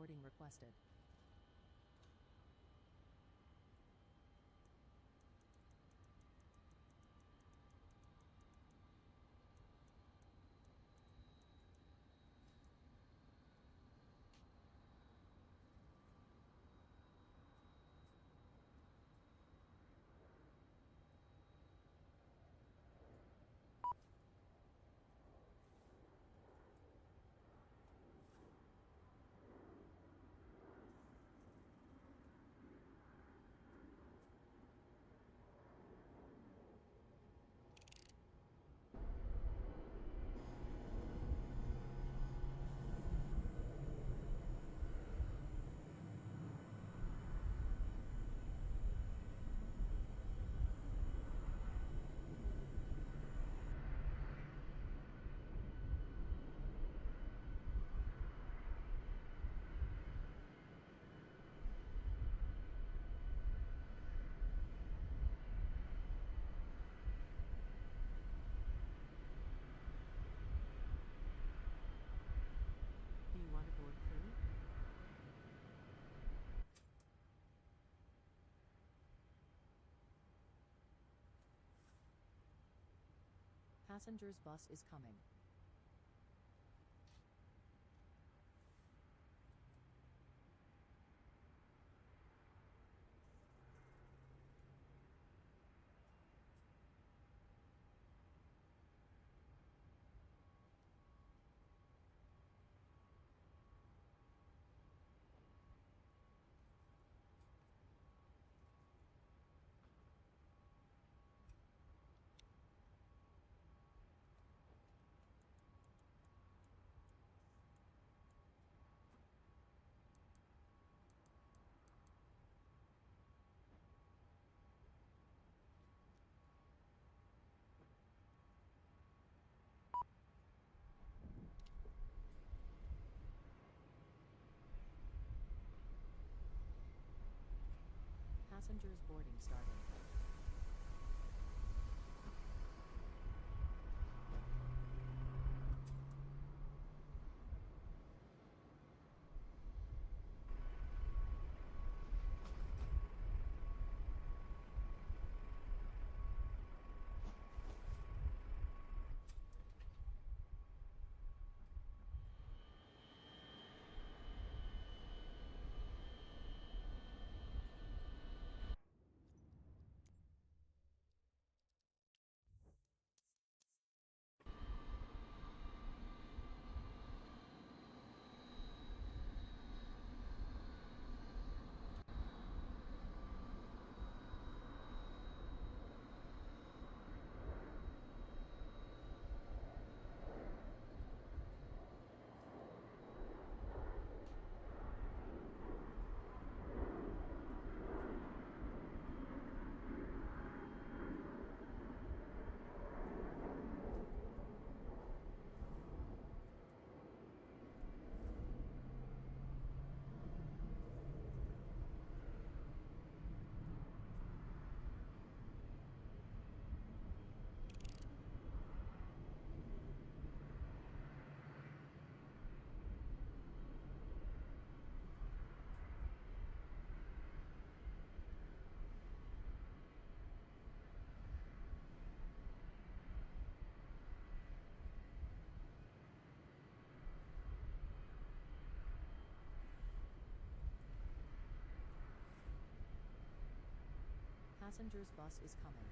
boarding requested. Do you want to board crew? Passengers bus is coming. Passengers boarding starting. Passengers bus is coming.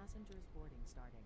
Passengers boarding starting.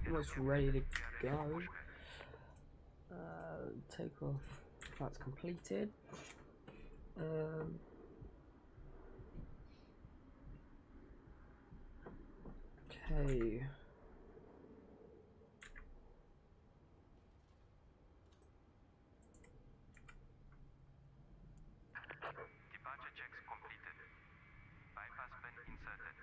almost ready to go. Take off. That's completed. Okay. Departure checks completed. Bypass pin inserted.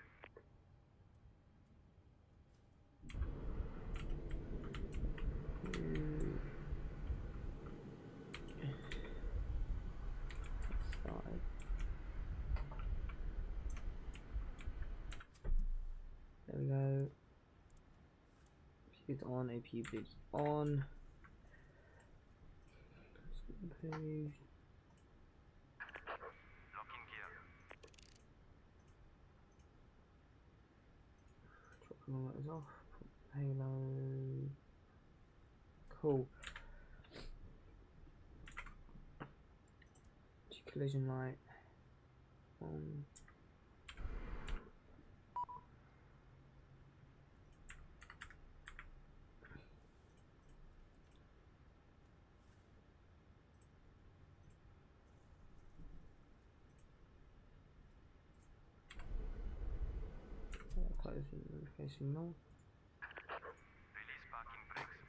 Side. There we go. It's on. APU is on. Page. Locking gear. Dropping all that is off. Payload. Cool. Collision light. Closing, facing north. Release parking brakes,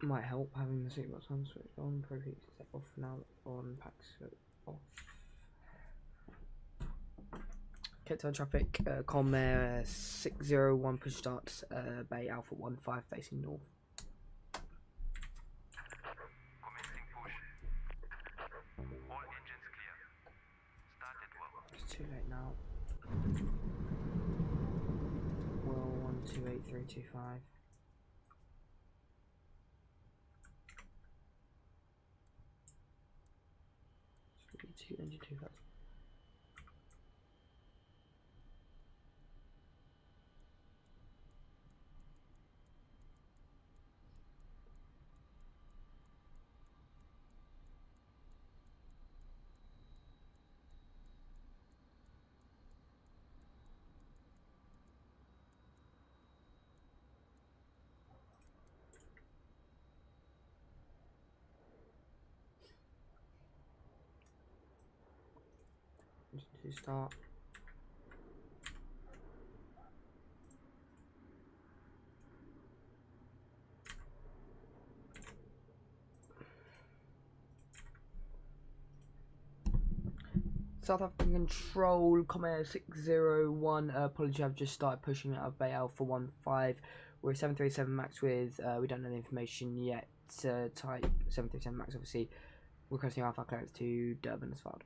please. Might help having the seatbelt on switched on. Preheat set off now. On packs off. Kept on traffic. Comair 601 push starts. Bay Alpha 15 facing north. Commencing push. All engines clear. Started well. It's too late now. Well, 128325. Engine 2000. To start. South African Control, Comair 601. Apology, I've just started pushing out of Bay Alpha 15. We're 737 Max with, we don't know the information yet. Type 737 Max, obviously. Requesting Alpha clearance to Durban as well.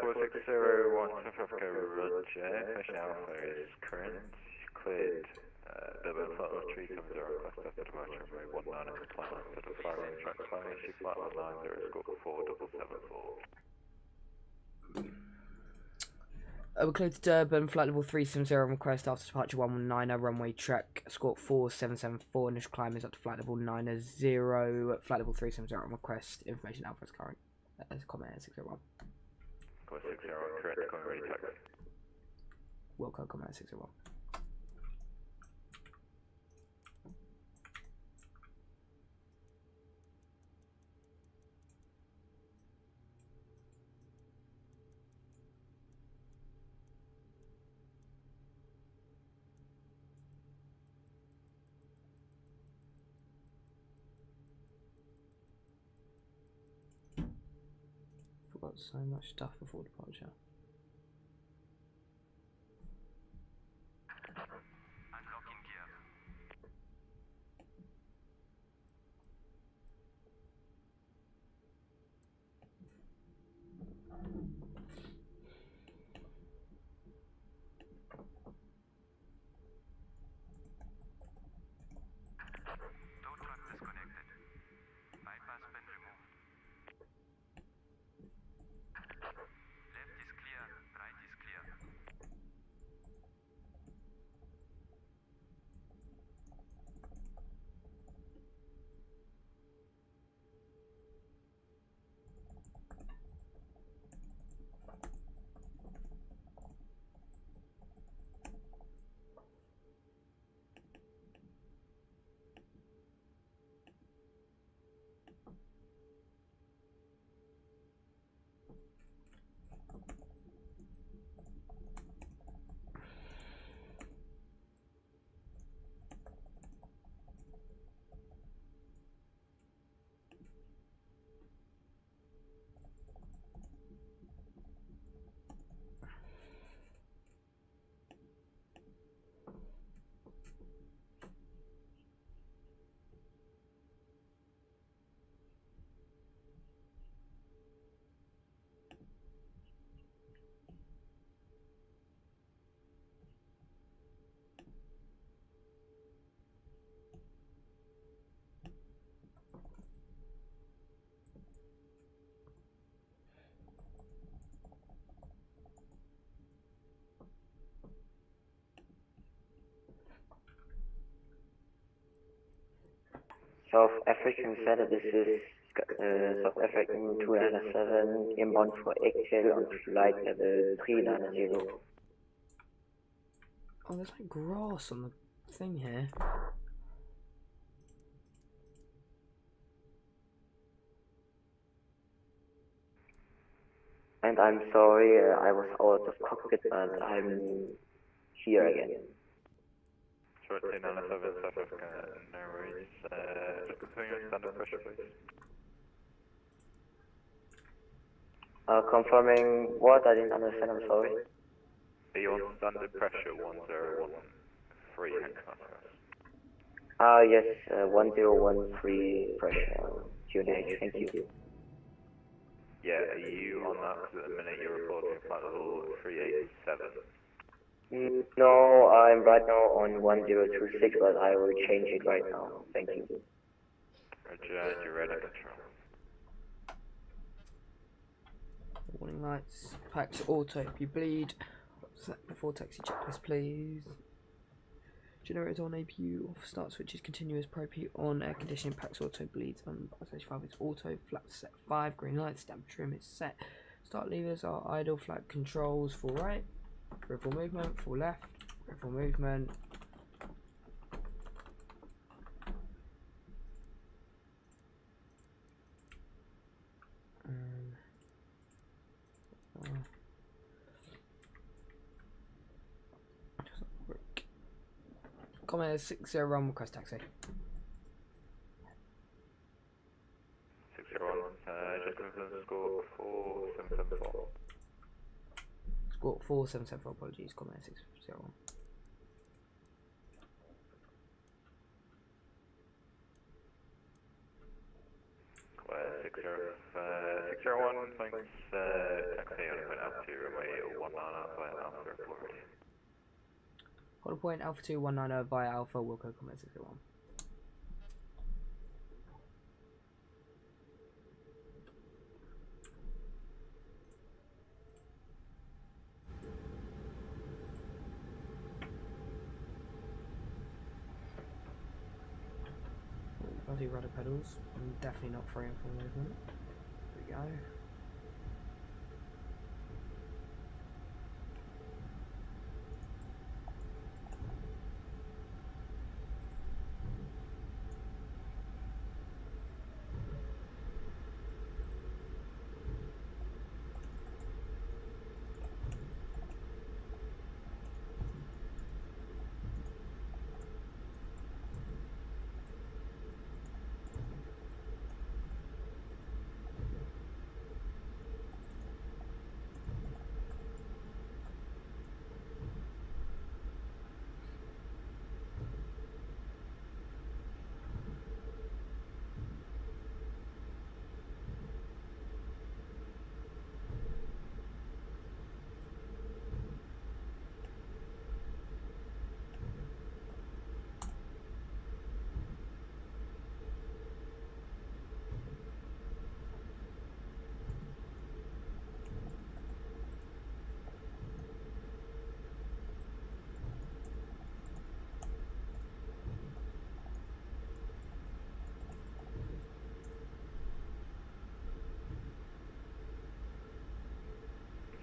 Call 601 South Africa, Roger. Question Alpha is current. Cleared. Durban flight level 370 request after departure runway 19 and deployment to the fly range track 5, issue flight level 90, scope 4774. We're cleared to Durban, flight level 370 on request after departure 119, runway track, escort 4774, initial climb is up to flight level 90, flight level 370 on request, information Alpha is current, Comair 601. Call 601, correct, coming ready taxi. Wilco, Comair 601. Forgot so much stuff before departure. Unlocking gear. South African Center, this is South African 297 inbound for FACT-FALE on flight level 390. Oh, there's like grass on the thing here. And I'm sorry, I was out of cockpit, but I'm here again. Short 297 South Africa, no worries. Just confirm your standard pressure, please. Confirming what? I didn't understand, I'm sorry. Are you on standard pressure 1013 hectopascals? Yes, 1013 pressure, QNH, thank you. Yeah, are you on that? Because at the minute you're reporting flight level 387. No, I'm right now on 1026, but I will change it right now, thank you. Roger, you're ready, control. Warning lights. Packs auto if you bleed. Set before taxi checklist, please. Generators on, APU off, start switches continuous, Pro-P on, air conditioning, packs auto, bleeds on, stage 5 is auto, flat set 5, green lights, damp trim is set. Start levers are idle, flat controls, full right, peripheral movement, full left, peripheral movement. Comair 601, request taxi. 601, just confirm the score 4774. Score 4774, apologies, Comair 601. Square 601, thanks, taxi on point up to runway 19 via Alpha Florida. Hold point Alpha 2190 via Alpha, Wilco, Comair 601. Fuzzy rudder pedals. I'm definitely not free and full movement. There we go.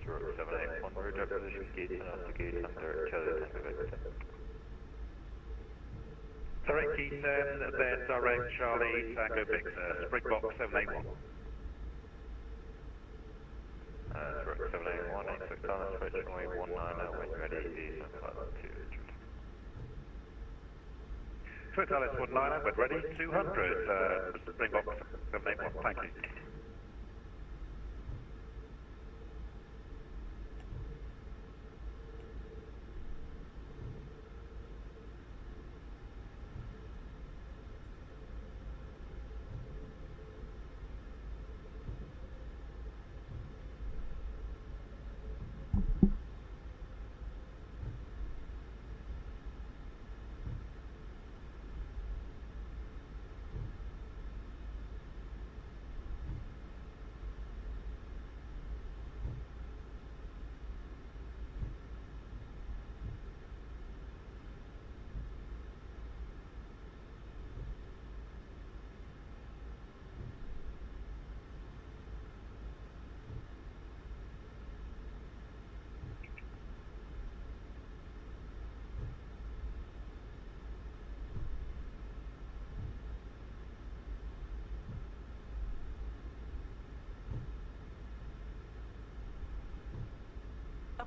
Short 781, roger, position gate and after gate under Charlie Tango Victor. Direct Keaton, then direct Charlie Tango Victor, Springbok 781. Direct 781, 86 dollars, approach runway 19, when ready, descent flight 200. Twin Talents 19, when ready, 200, Springbok 781, thank you.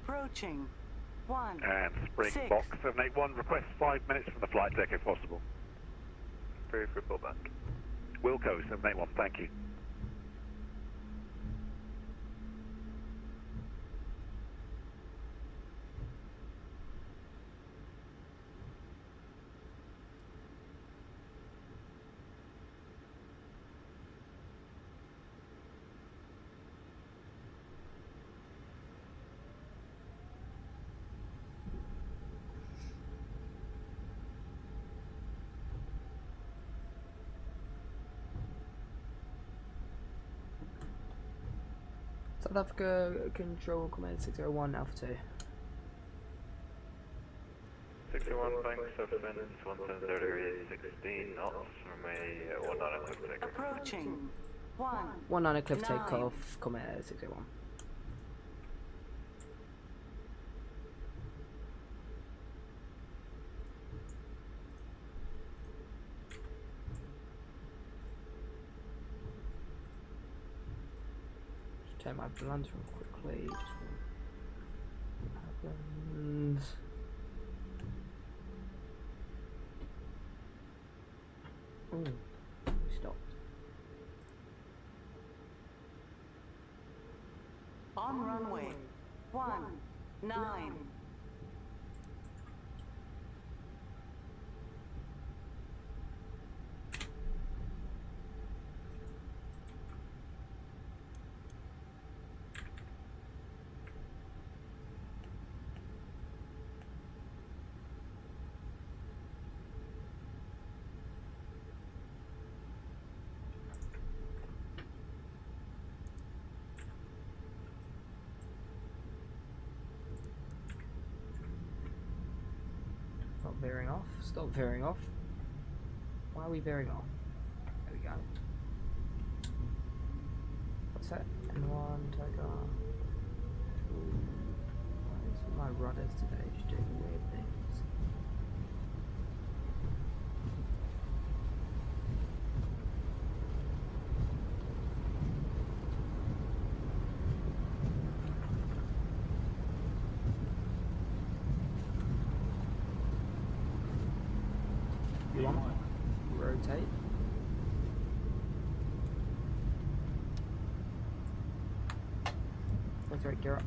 Approaching. 1. And Springbok 781, request 5 minutes from the flight deck if possible. Brief report back. Wilco 781, thank you. South Africa control command 601 Alpha 2. 61, thanks, offense 170 degrees 16 knots from a 19 cliff takeoff. Approaching. 19 cliff 9. takeoff, Comair 601. Just turn my blunder on quickly. Just what happens. Ooh, we stopped. On runway. 19. Stop veering off. Stop veering off. Why are we veering off? There we go. What's that? N1, Tiger. Why is my rudders today just doing weird things? Rotate. Let's right gear up.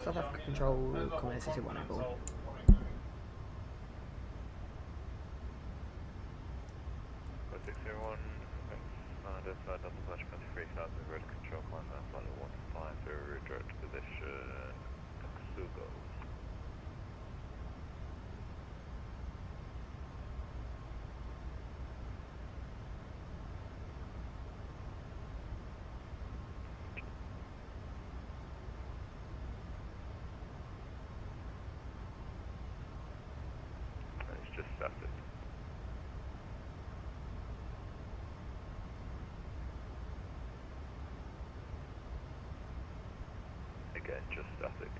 South Africa control, Comair 61 able. Code 601, identified on the flash 23,000, road control, climb down flight 150, redirect position, Sugo. It's just static. Again, just static.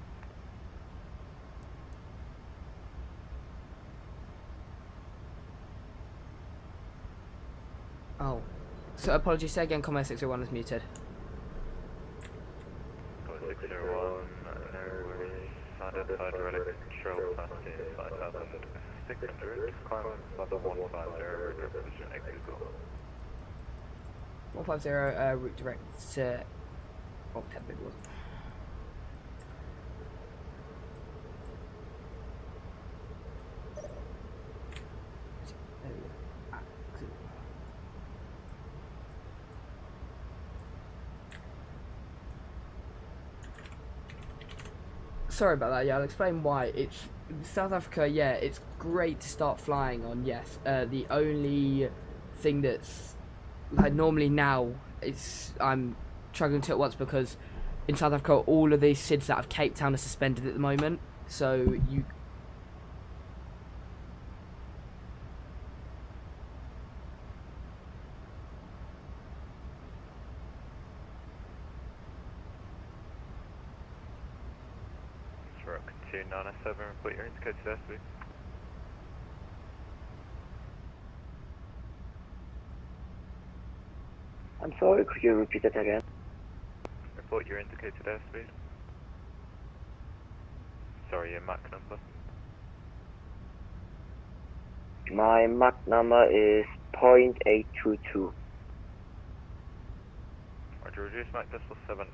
Oh. So apologies, say again, Comair 601 is muted. Code 601, no worries. Identified relic control capacity is 5,600. Climb level 150, redirect position, exit goal. 150, route direct to... Oh, 10 big one. There we go. Exit. sorry about that. Yeah, I'll explain why. It's South Africa. Yeah, it's great to start flying on. Yes, the only thing that's like normally now I'm struggling to at once because in South Africa all of these SIDs out of Cape Town are suspended at the moment. So you. Rock 2907, report your indicated airspeed. I'm sorry, could you repeat that again? Report your indicated airspeed. Sorry, your Mach number. My Mach number is 0.822. Roger, reduce Mach decimal 7.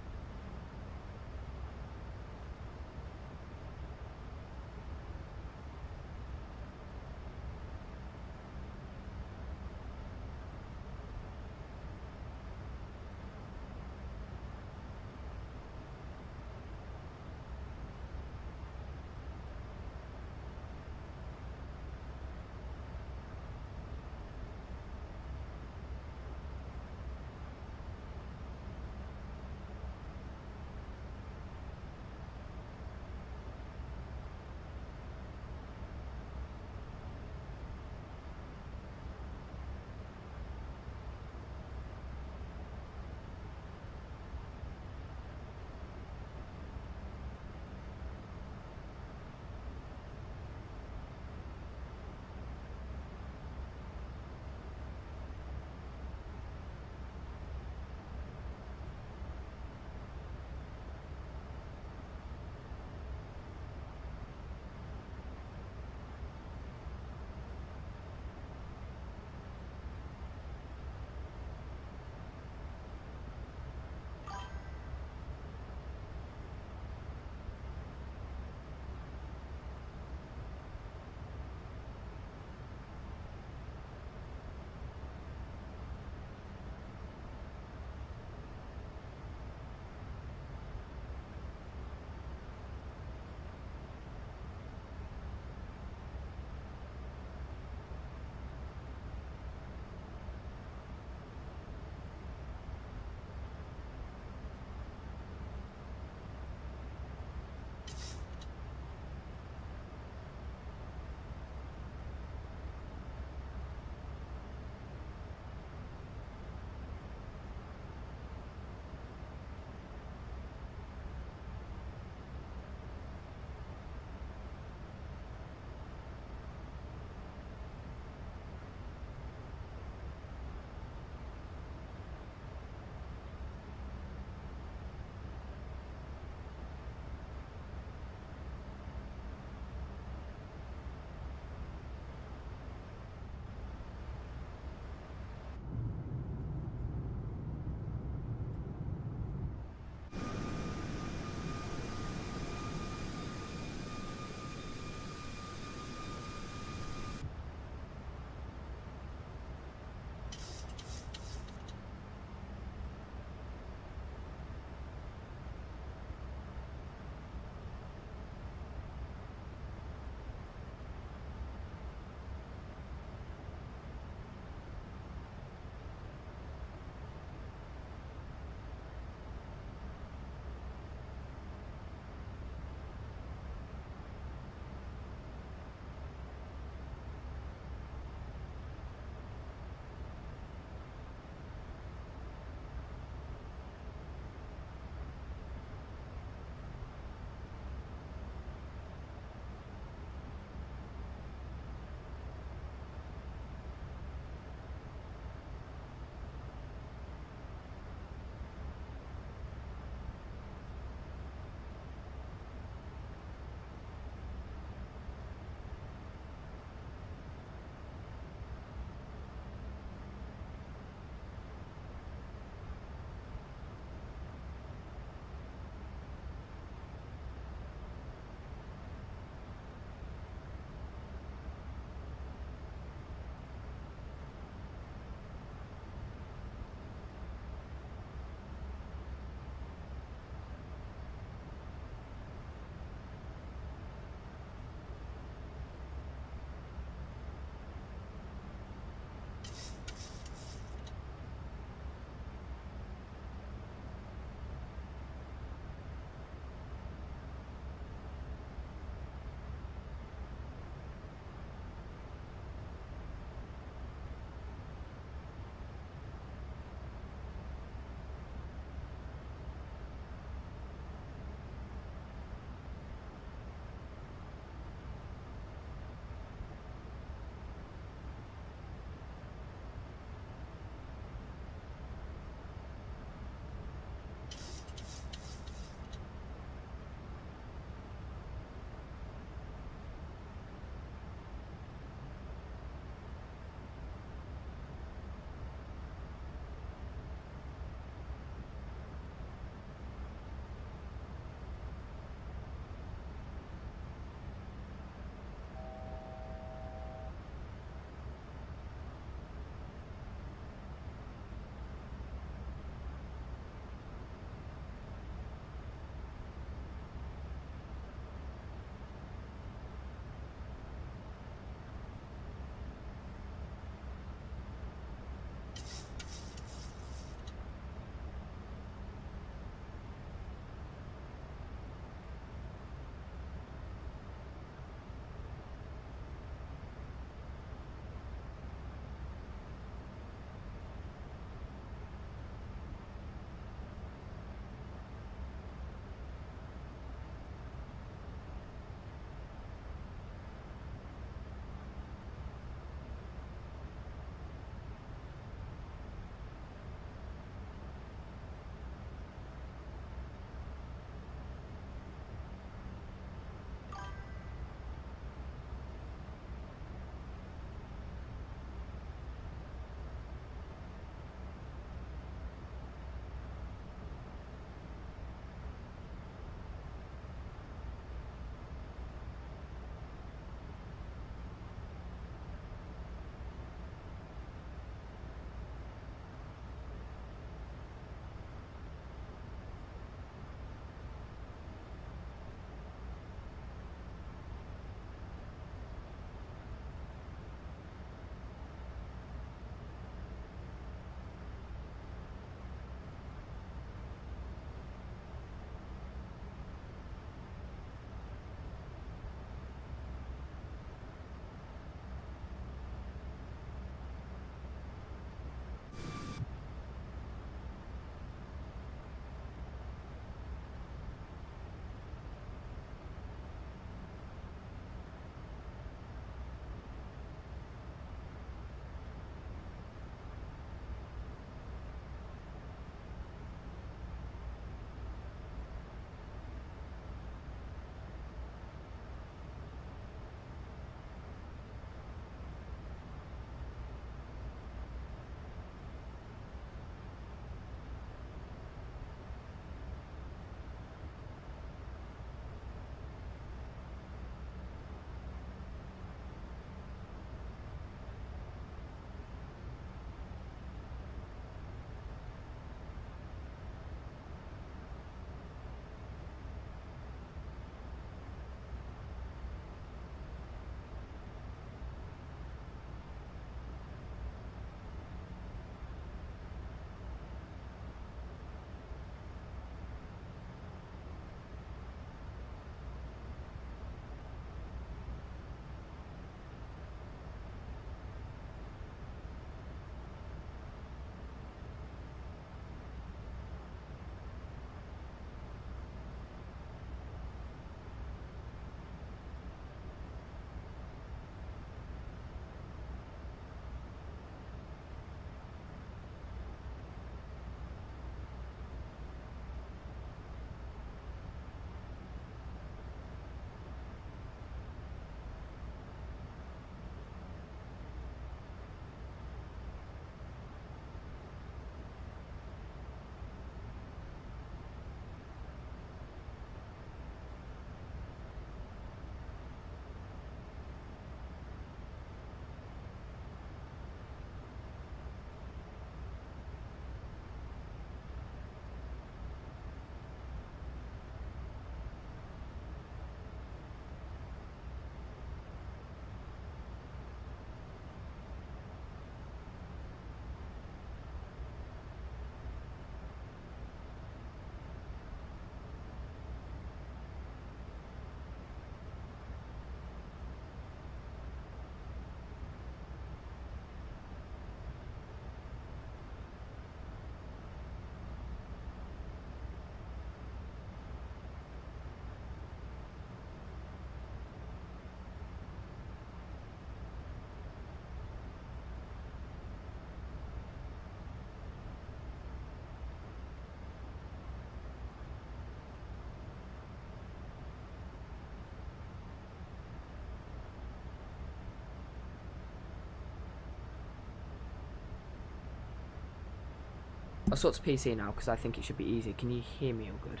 I'll swap to PC now because I think it should be easier. Can you hear me all good?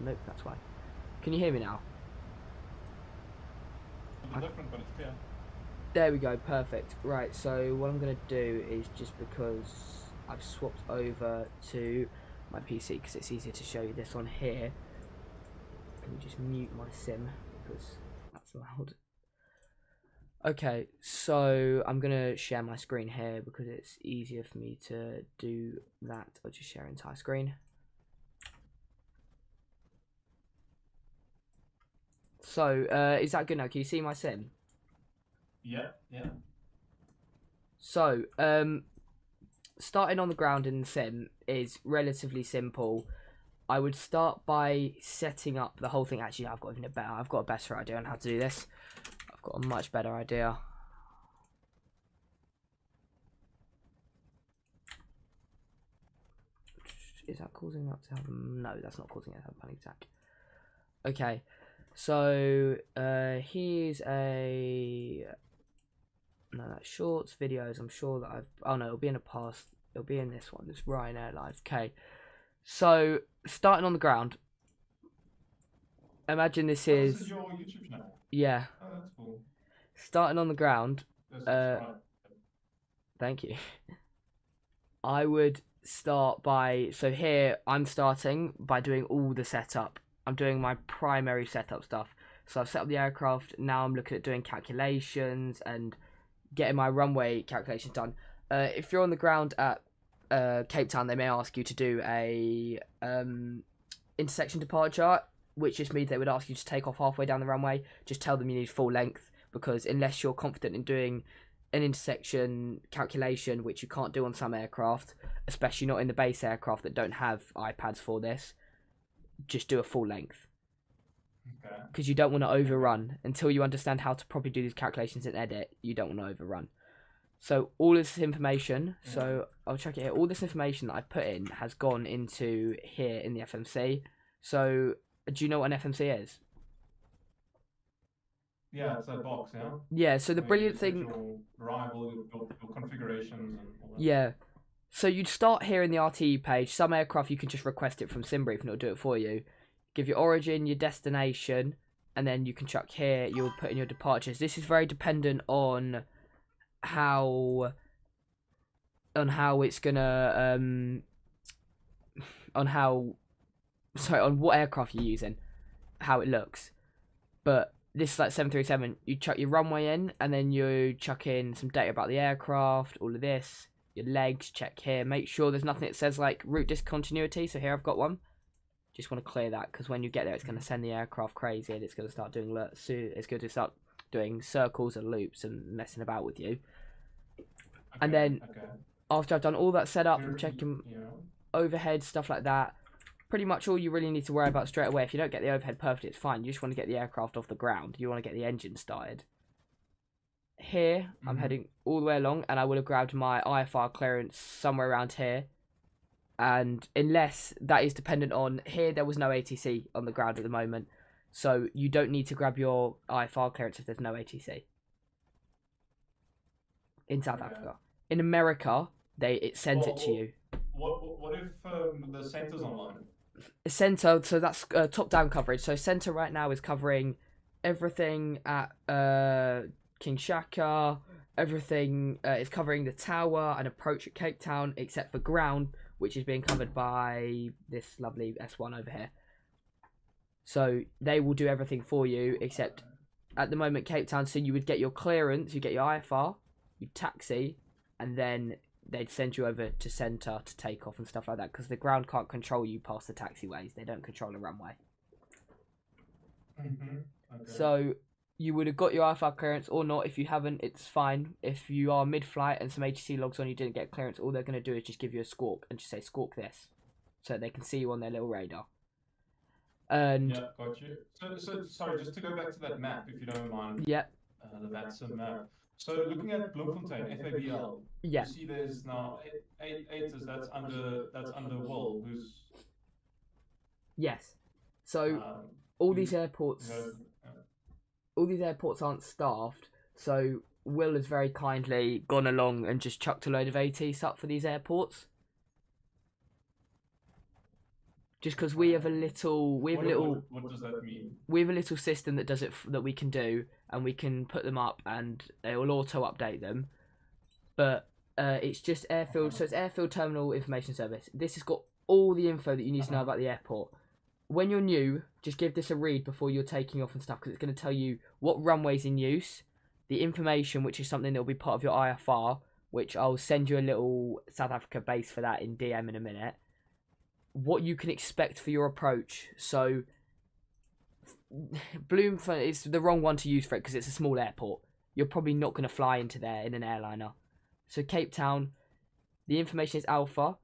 Nope, that's why. Can you hear me now? Different, but it's clear. There we go, perfect. Right, so what I'm going to do is, just because I've swapped over to my PC because it's easier to show you this on here, let me just mute my sim because that's loud. Okay, so I'm going to share my screen here because it's easier for me to do that. I'll just share entire screen. So, is that good now? Can you see my sim? Yeah, yeah. So, starting on the ground in the sim is relatively simple. I would start by setting up the whole thing. Actually, I've got a better idea on how to do this. I've got a much better idea. Is that causing that to have a... No, that's not causing it to have a panic attack. Okay, so here's a... No, that's shorts, videos. I'm sure that I've... Oh no, it'll be in a past. It'll be in this one. This Ryanair Live. Okay, so starting on the ground. Imagine this is... This is your YouTube channel? Yeah. Oh, that's cool. Starting on the ground. Right. Thank you. I would start by... So here, I'm starting by doing all the setup. I'm doing my primary setup stuff. So I've set up the aircraft. Now I'm looking at doing calculations and getting my runway calculations done. If you're on the ground at Cape Town, they may ask you to do a intersection departure, which just means they would ask you to take off halfway down the runway. Just tell them you need full length, because unless you're confident in doing an intersection calculation, which you can't do on some aircraft, especially not in the base aircraft that don't have iPads for this, just do a full length. Because you don't want to overrun. Until you understand how to properly do these calculations in edit, you don't want to overrun. So all this information, so I'll check it here, all this information that I've put in has gone into here in the FMC. So do you know what an FMC is? Yeah, it's a box, yeah? Yeah, so the brilliant thing... Your arrival, your configurations and all that. Yeah. So you'd start here in the RTE page. Some aircraft you can just request it from SimBrief and it'll do it for you. Give your origin, your destination, and then you can chuck here, you'll put in your departures. This is very dependent on how it's gonna on what aircraft you're using, how it looks. But this is like 737, you chuck your runway in, and then you chuck in some data about the aircraft, all of this, your legs, check here, make sure there's nothing that says like route discontinuity. So here I've got one. Just want to clear that, because when you get there, it's going to send the aircraft crazy, and it's going to start doing start doing circles and loops and messing about with you. And then after I've done all that setup, I'm checking overhead, stuff like that. Pretty much all you really need to worry about straight away. If you don't get the overhead perfect, it's fine. You just want to get the aircraft off the ground. You want to get the engine started. Here, I'm heading all the way along, and I would have grabbed my IFR clearance somewhere around here. And unless that is dependent on... Here, there was no ATC on the ground at the moment. So you don't need to grab your IFR clearance if there's no ATC. In South Africa. In America, it sends it to you. What if the center's online? Center, so that's top-down coverage. So center right now is covering everything at King Shaka. Everything is covering the tower and approach at Cape Town, except for ground, which is being covered by this lovely S1 over here. So they will do everything for you, except at the moment Cape Town, so you would get your clearance, you get your IFR, you taxi, and then they'd send you over to centre to take off and stuff like that, because the ground can't control you past the taxiways. They don't control the runway. So you would have got your IFR clearance or not. If you haven't, it's fine. If you are mid-flight and some ATC logs on, you didn't get clearance, all they're going to do is just give you a squawk and just say squawk this, so they can see you on their little radar. And yeah, got you. So sorry, just to go back to that map, if you don't mind. Yeah. That's a map. So looking at Bloemfontein, FABL. Yeah. You see, there's now eight that's under Will, who's. Yes. So all these airports. All these airports aren't staffed, so Will has very kindly gone along and just chucked a load of ATs up for these airports. Just because we have a little, What does that mean? we have a little system that does it that we can do, and we can put them up, and it will auto update them. But it's just airfield, so it's airfield terminal information service. This has got all the info that you need to know about the airport. When you're new, just give this a read before you're taking off and stuff, because it's going to tell you what runway's in use, the information, which is something that will be part of your IFR, which I'll send you a little South Africa base for that in DM in a minute. What you can expect for your approach. So Bloemfontein is the wrong one to use for it because it's a small airport. You're probably not going to fly into there in an airliner. So Cape Town, the information is Alpha.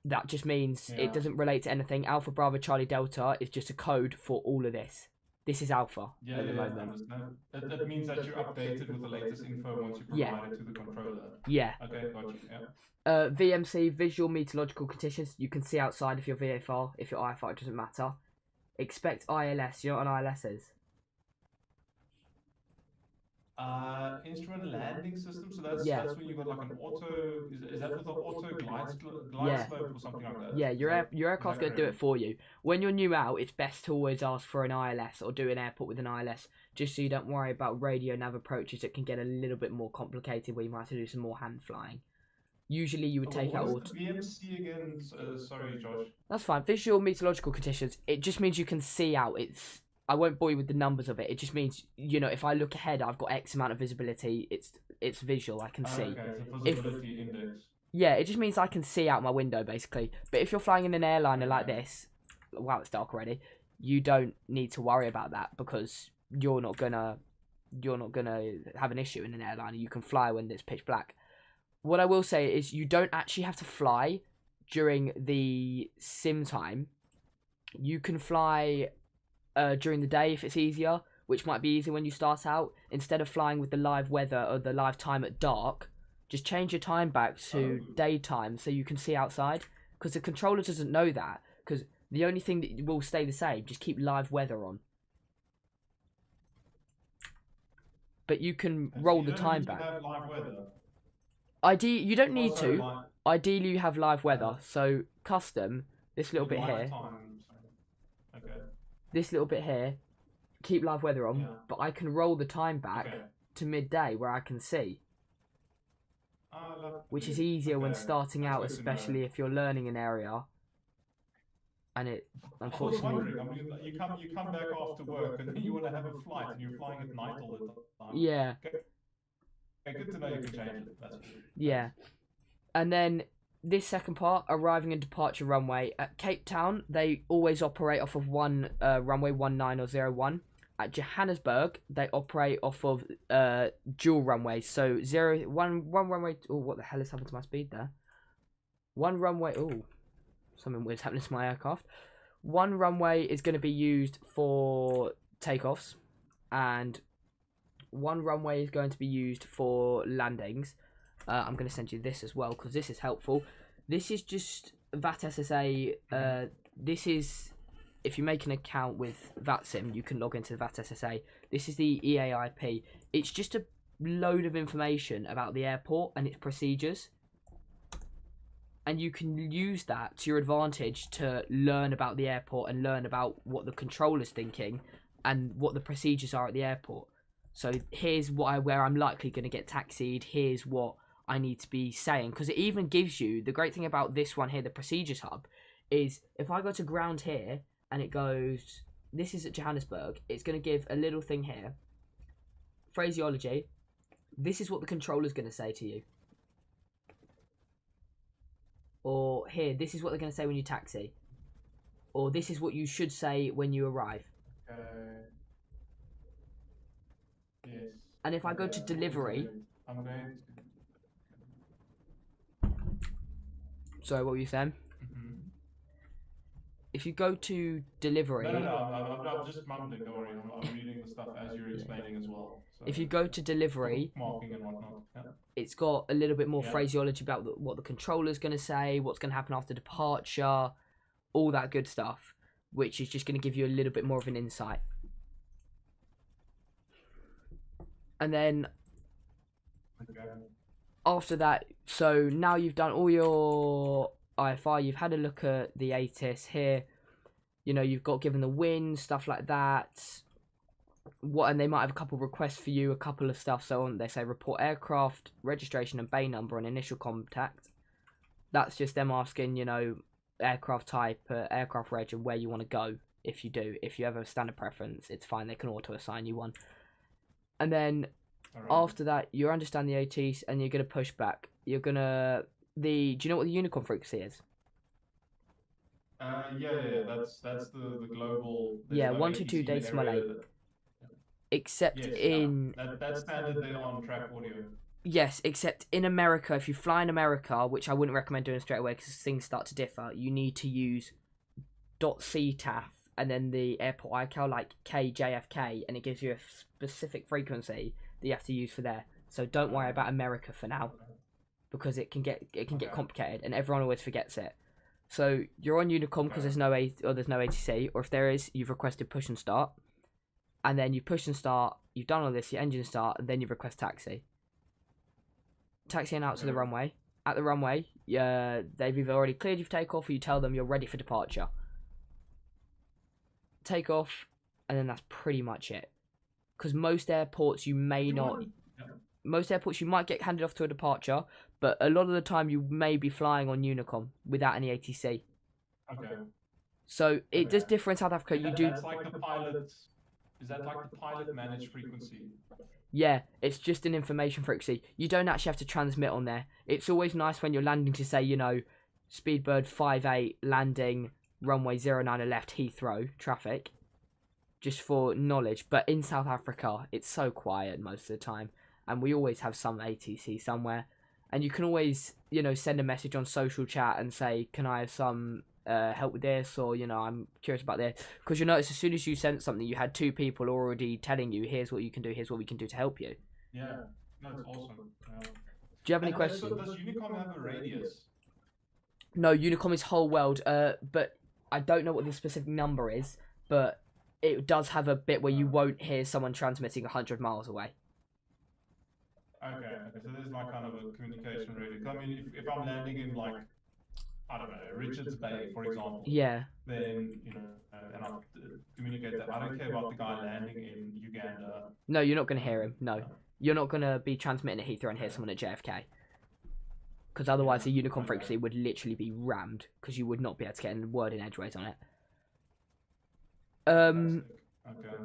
That just means it doesn't relate to anything. Alpha Bravo Charlie Delta is just a code for all of this. This is Alpha at the moment. I understand. That means that you're updated with the latest info once you provide it to the controller. Yeah. Okay, got you. Yeah. VMC, visual meteorological conditions. You can see outside if you're VFR. If you're IFR, it doesn't matter. Expect ILS. You know what an ILS is? Instrument landing system. So that's when you got like an auto. Is that with the auto glide slope or something like that? Yeah, your aircraft's going to do it for you. When you're new out, it's best to always ask for an ILS or do an airport with an ILS, just so you don't worry about radio nav approaches that can get a little bit more complicated where you might have to do some more hand flying. Usually you would take out auto. VMC again? Sorry, Josh. That's fine. Visual meteorological conditions. It just means you can see out. I won't bore you with the numbers of it. It just means, you know, if I look ahead, I've got X amount of visibility. It's visual. I can see. Okay, so visibility index. Yeah, it just means I can see out my window basically. But if you're flying in an airliner like this, wow, it's dark already. You don't need to worry about that because you're not gonna have an issue in an airliner. You can fly when it's pitch black. What I will say is you don't actually have to fly during the sim time. You can fly during the day if it's easier, which might be easier when you start out. Instead of flying with the live weather or the live time at dark, just change your time back to daytime so you can see outside. Because the controller doesn't know that. Because the only thing that will stay the same, just keep live weather on. But you can roll the time back. You don't need to. Ideally, you have live weather. So custom, this little bit here. This little bit here, keep live weather on, but I can roll the time back to midday where I can see. Which is easier when starting out, especially if you're learning an area. And it, unfortunately... I was wondering, I mean, you come back after work and then you want to have a flight and you're flying at night all the time. Yeah. Okay, good to know you can change it. That's good. Yeah. And then this second part, arriving and departure runway. At Cape Town, they always operate off of one runway 19 or 01. At Johannesburg, they operate off of dual runways. So one runway. Oh, what the hell is happening to my speed there? One runway. Oh, something weird's happening to my aircraft. One runway is going to be used for takeoffs, and one runway is going to be used for landings. I'm going to send you this as well because this is helpful. This is just VAT SSA. This is, if you make an account with VATSIM, you can log into the VAT SSA. This is the EAIP. It's just a load of information about the airport and its procedures. And you can use that to your advantage to learn about the airport and learn about what the controller's thinking and what the procedures are at the airport. So here's where I'm likely going to get taxied. Here's what I need to be saying. Because it even gives you, the great thing about this one here, the procedures hub, is if I go to ground here and it goes, this is at Johannesburg, it's going to give a little thing here. Phraseology. This is what the controller's going to say to you. Or here, this is what they're going to say when you taxi. Or this is what you should say when you arrive. Yes. And if I go to delivery... I'm going Sorry, what were you saying? to... If you go to delivery... No, I'm just mumbling, don't worry. I'm reading the stuff as you're explaining as well. So if you go to delivery... Marking and whatnot. Yeah. It's got a little bit more phraseology about what the controller's going to say, what's going to happen after departure, all that good stuff, which is just going to give you a little bit more of an insight. And then Okay. After that, so now you've done all your IFR, you've had a look at the ATIS here, you know, you've got given the win, stuff like that. And they might have a couple of requests for you, a couple of stuff. So on, they say report aircraft registration and bay number and initial contact. That's just them asking, you know, aircraft type, aircraft reg, and where you want to go. If you do, if you have a standard preference, it's fine. They can auto assign you one. And then after that, you understand the ATs, and you're gonna push back. You're gonna do you know what the unicorn frequency is? Yeah. That's the global. Yeah, no 122 ATC in the decimal area 8. that- Except Yes, in that's standard there on track audio. yes, except in America, if you fly in America, which I wouldn't recommend doing straight away because things start to differ, you need to use .ctaf and then the airport iCal like KJFK, and it gives you a specific frequency that you have to use for there. So don't worry about America for now, because it can get complicated, and everyone always forgets it. So you're on Unicom because there's no ATC, or if there is, you've requested push and start, and then you push and start. You've done all this, your engine start, and then you request taxi. Taxiing out to the runway. At the runway, they've either already cleared you for takeoff, or you tell them you're ready for departure. Take off, and then that's pretty much it. Because most airports you may not. Most airports you might get handed off to a departure, but a lot of the time you may be flying on Unicom without any ATC. Okay. So it does differ in South Africa. You do. That's like the pilot. Is that like the pilot managed frequency? Yeah, it's just an information frequency. You don't actually have to transmit on there. It's always nice when you're landing to say, you know, Speedbird 58 landing runway 09 left Heathrow traffic, just for knowledge. But in South Africa, it's so quiet most of the time, and we always have some ATC somewhere. And you can always, you know, send a message on social chat and say, can I have some help with this, or, you know, I'm curious about this, because you notice as soon as you sent something, you had 2 people already telling you, here's what you can do, here's what we can do to help you. Yeah, that's awesome. Do you have any questions? Does Unicom have a radius? No, Unicom is whole world, but I don't know what the specific number is, but it does have a bit where you won't hear someone transmitting 100 miles away. Okay, so there's like kind of a communication radius. I mean, if I'm landing in like, I don't know, Richards Bay, for example. Yeah. Then, you know, and I communicate that. I don't care about the guy landing in Uganda. No, you're not going to hear him. No. You're not going to be transmitting at Heathrow and hear someone at JFK. Because otherwise the Unicom frequency would literally be rammed, because you would not be able to get a word in edgeways on it. Okay.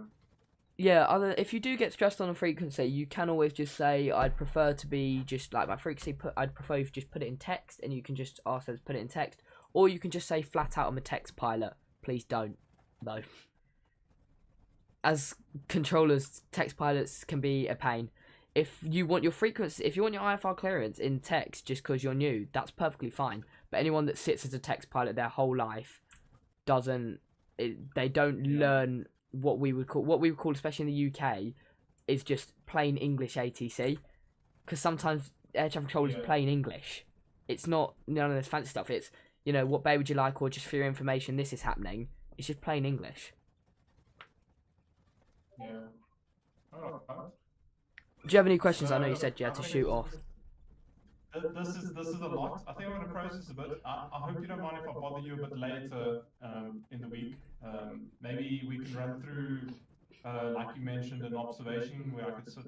Yeah, if you do get stressed on a frequency, you can always just say, I'd prefer to be just like my frequency, I'd prefer if you just put it in text, and you can just ask them to put it in text. Or you can just say flat out, I'm a text pilot. Please don't, though. As controllers, text pilots can be a pain. If you want your frequency, if you want your IFR clearance in text just because you're new, that's perfectly fine. But anyone that sits as a text pilot their whole life they don't learn what we would call, especially in the UK, is just plain English ATC. Because sometimes air traffic control is plain English. It's not none of this fancy stuff. It's, you know, what bay would you like, or just for your information, this is happening. It's just plain English. Yeah. Oh, do you have any questions? I know you said you had to shoot off. This is a lot. I think I'm going to process a bit. I hope you don't mind if I bother you a bit later in the week. Maybe we can run through, like you mentioned, an observation where I could sit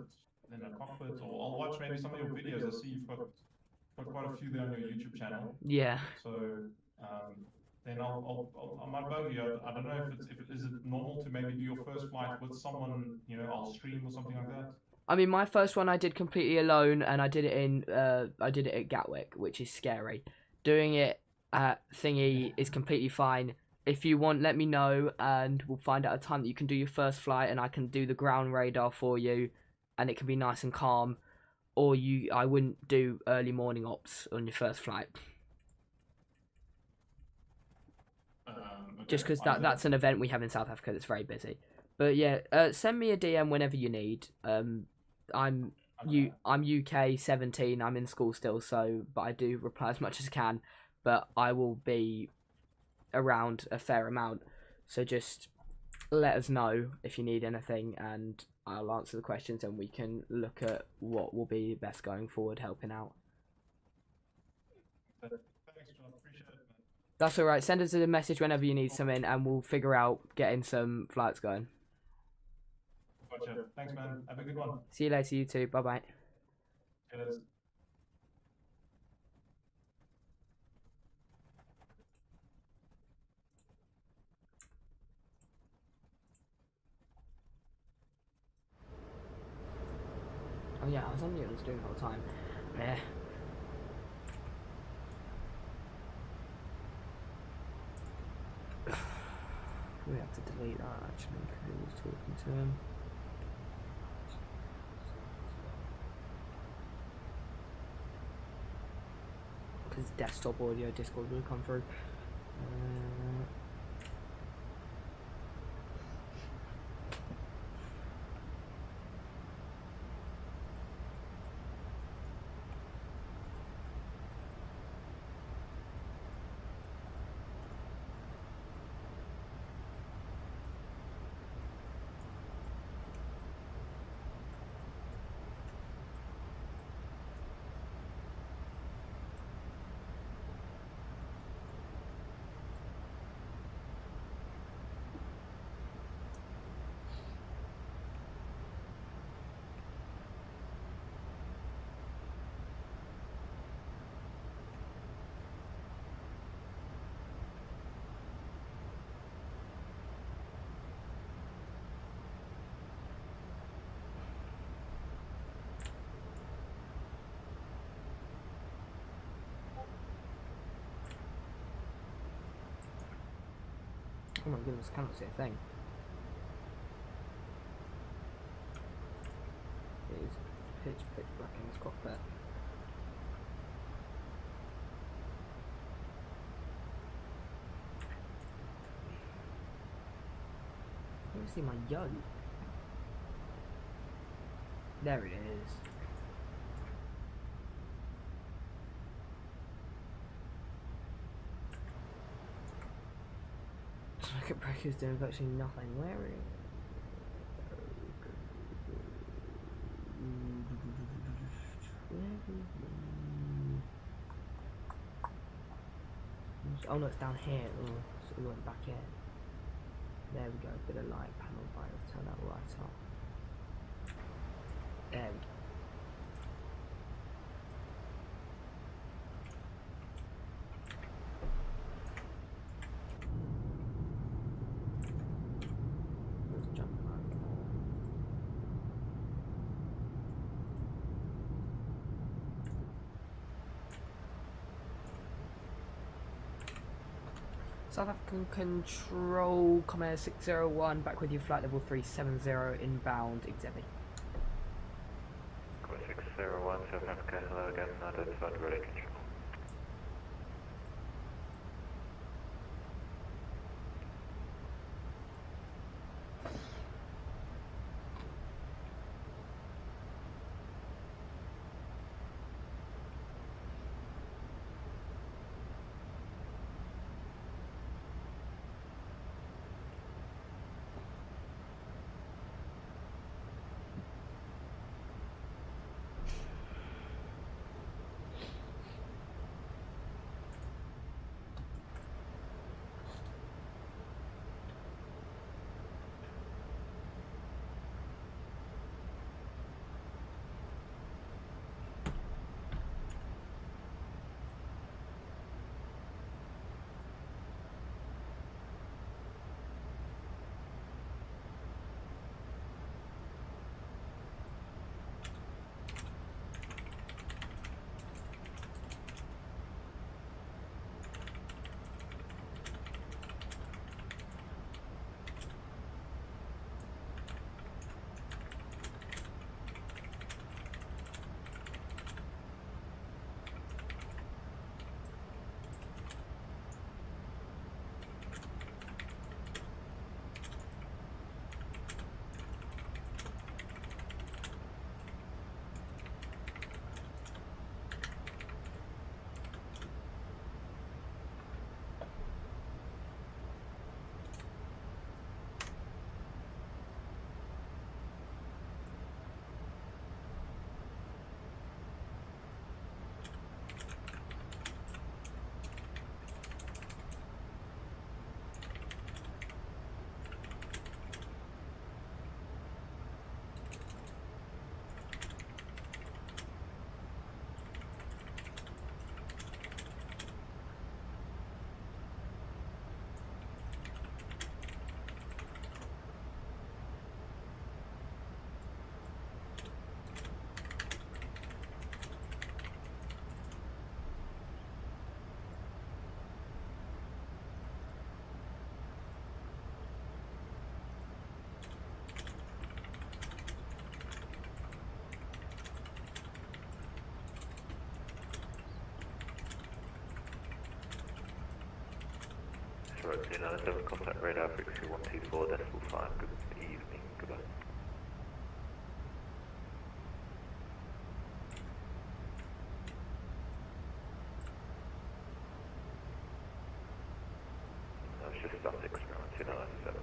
in a cockpit, or I'll watch maybe some of your videos. I see you've got quite a few there on your YouTube channel. Yeah. So then I might bug you. I don't know if is it normal to maybe do your first flight with someone, you know, I'll stream or something like that. I mean, my first one I did completely alone, and I did it at Gatwick, which is scary. Doing it at Thingy is completely fine. If you want, let me know, and we'll find out a time that you can do your first flight, and I can do the ground radar for you, and it can be nice and calm. Or I wouldn't do early morning ops on your first flight. Okay. Just because that's an event we have in South Africa that's very busy. But yeah, send me a DM whenever you need. I'm UK 17. I'm in school still, but I do reply as much as I can. But I will be around a fair amount, so just let us know if you need anything, and I'll answer the questions and we can look at what will be best going forward, helping out. Thanks, John. Appreciate it, man. That's alright, send us a message whenever you need something and we'll figure out getting some flights going. Gotcha. Thanks, man. Have a good one. See you later, you too. Bye bye. Cheers. Oh yeah, I was on mute, I was doing the whole time. Meh. We have to delete that actually because he was talking to him. Because desktop audio Discord will come through. Oh my goodness, I can't see a thing. It is pitch black in this cockpit. I don't see my yoke. There it is. Circuit breaker's doing virtually nothing. Where are you? Oh no, it's down here. Oh, so we went back in. There we go. Bit of light panel by. Turn that right up. There we go. Let's jump back. South African Control, Comair 601, back with you, flight level 370, inbound, Exebi. Comair 601, South Africa, hello again, unidentified ready control. Alright, 297, contact radar frequency 124.5. Good evening, goodbye. That was just static, 297.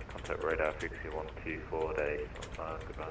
Contact radar frequency 124.5, goodbye.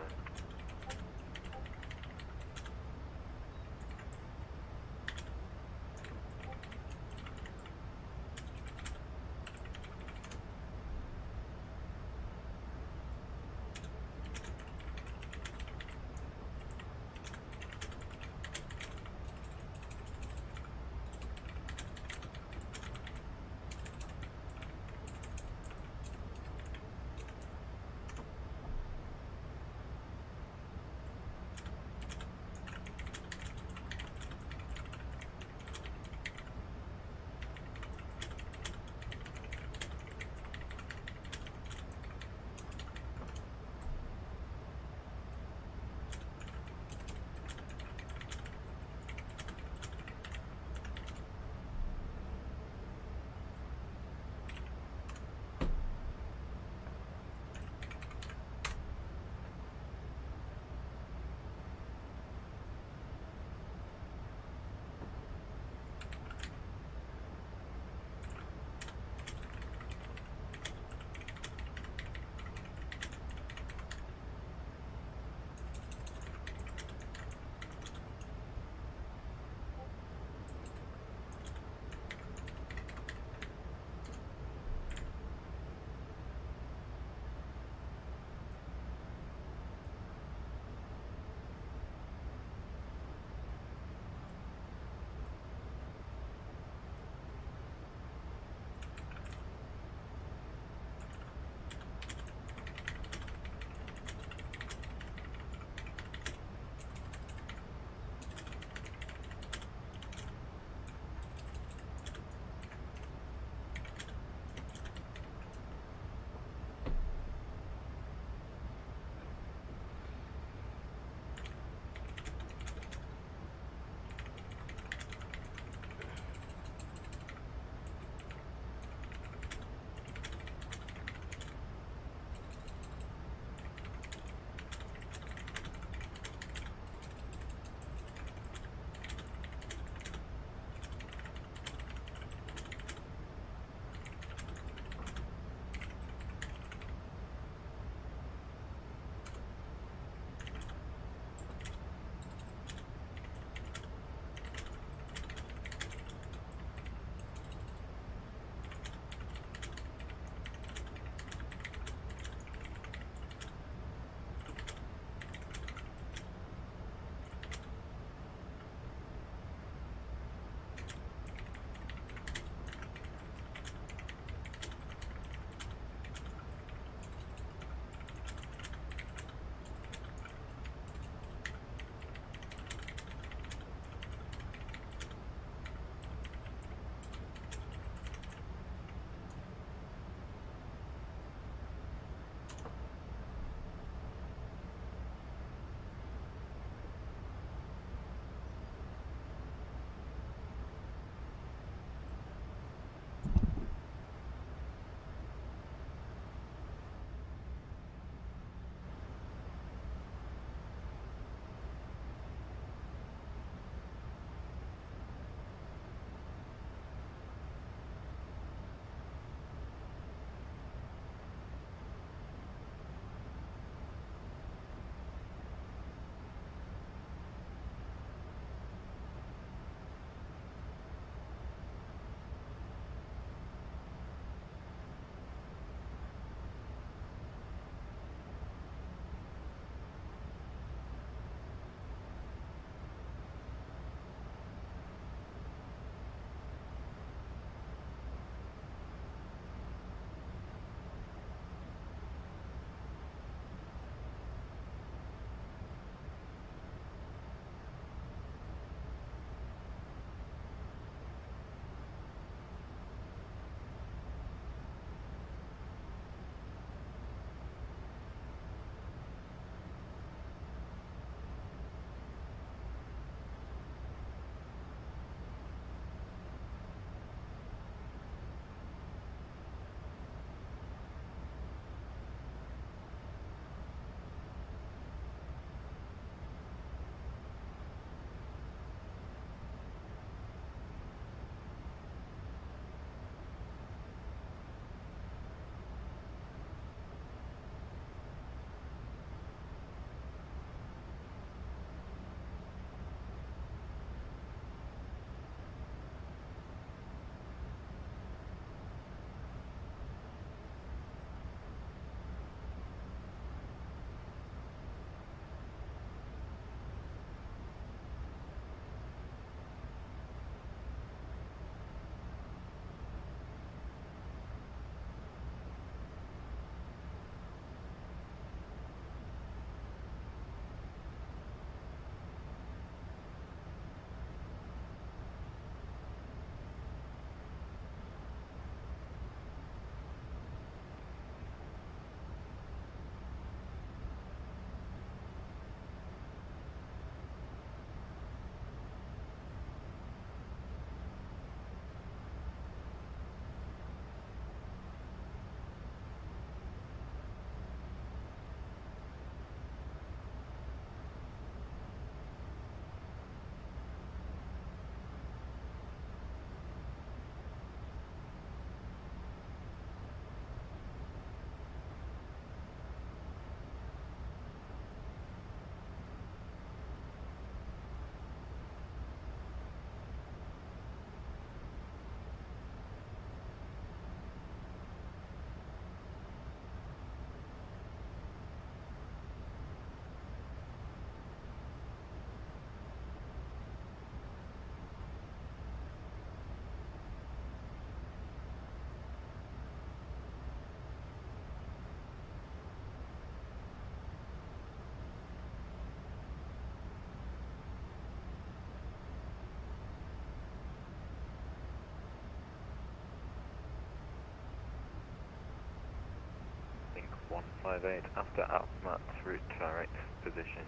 158 after Outmat route direct position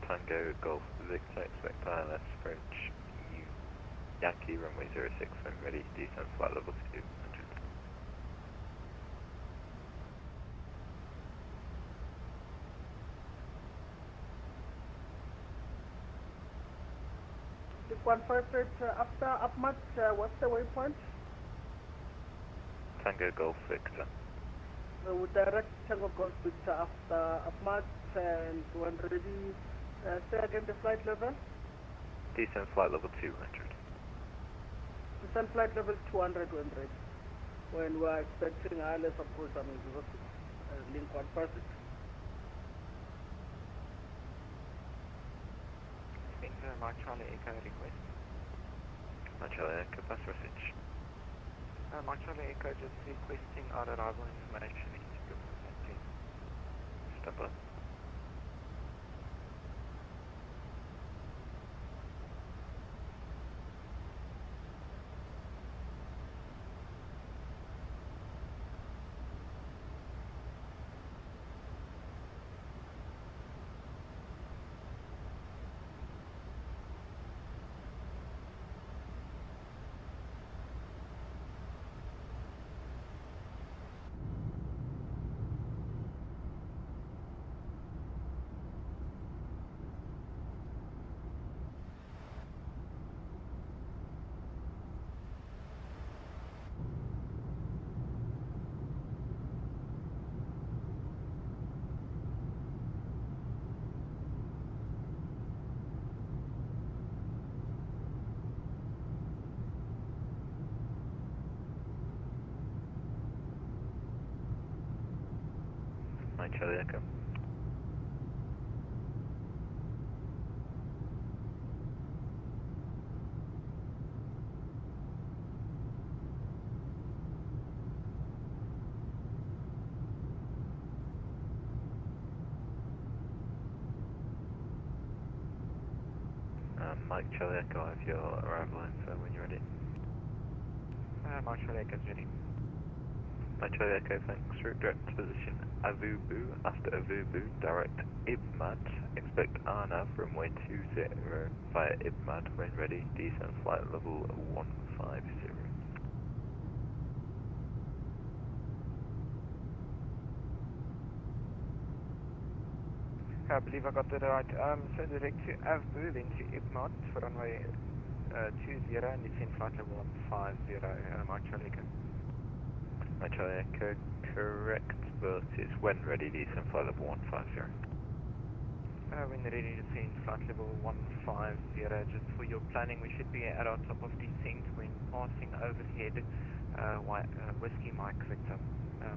Tango Golf Victor expect ILS French Yankee runway 06 when ready descent flight level 200. Dick 158 after Upmat, what's the waypoint? Tango Golf Victor. With direct Tango Golf Victor after Upmat and when ready, say again the flight level? Descent flight level 200. Descent flight level 200 when ready. When we are expecting ILS, of course, I mean, because link 158. Mike Charlie Echo request. Mike Charlie Echo pass message. Mike Charlie Echo just requesting our arrival information into your contact, please. Stand by. Mike Charlie Echo. Mike Charlie Echo, I have your arrival info when you're ready. Mike Charlie Echo's ready. Mike Charlie Echo, thanks. Route direct position Avubu after Avubu, direct Ibmat. Expect RNAV runway 20 via Ibmat when ready. Descent flight level 150. I believe I got that right. So direct to Avbu, then to Ibmat for runway 20 and descent flight level 150. Mike Charlie Echo. Mike Charlie Echo, correct, but it's when ready, descent flight level 150. When ready to descend flight level 150, just for your planning, we should be at our top of descent when passing overhead Whiskey Mike Victor.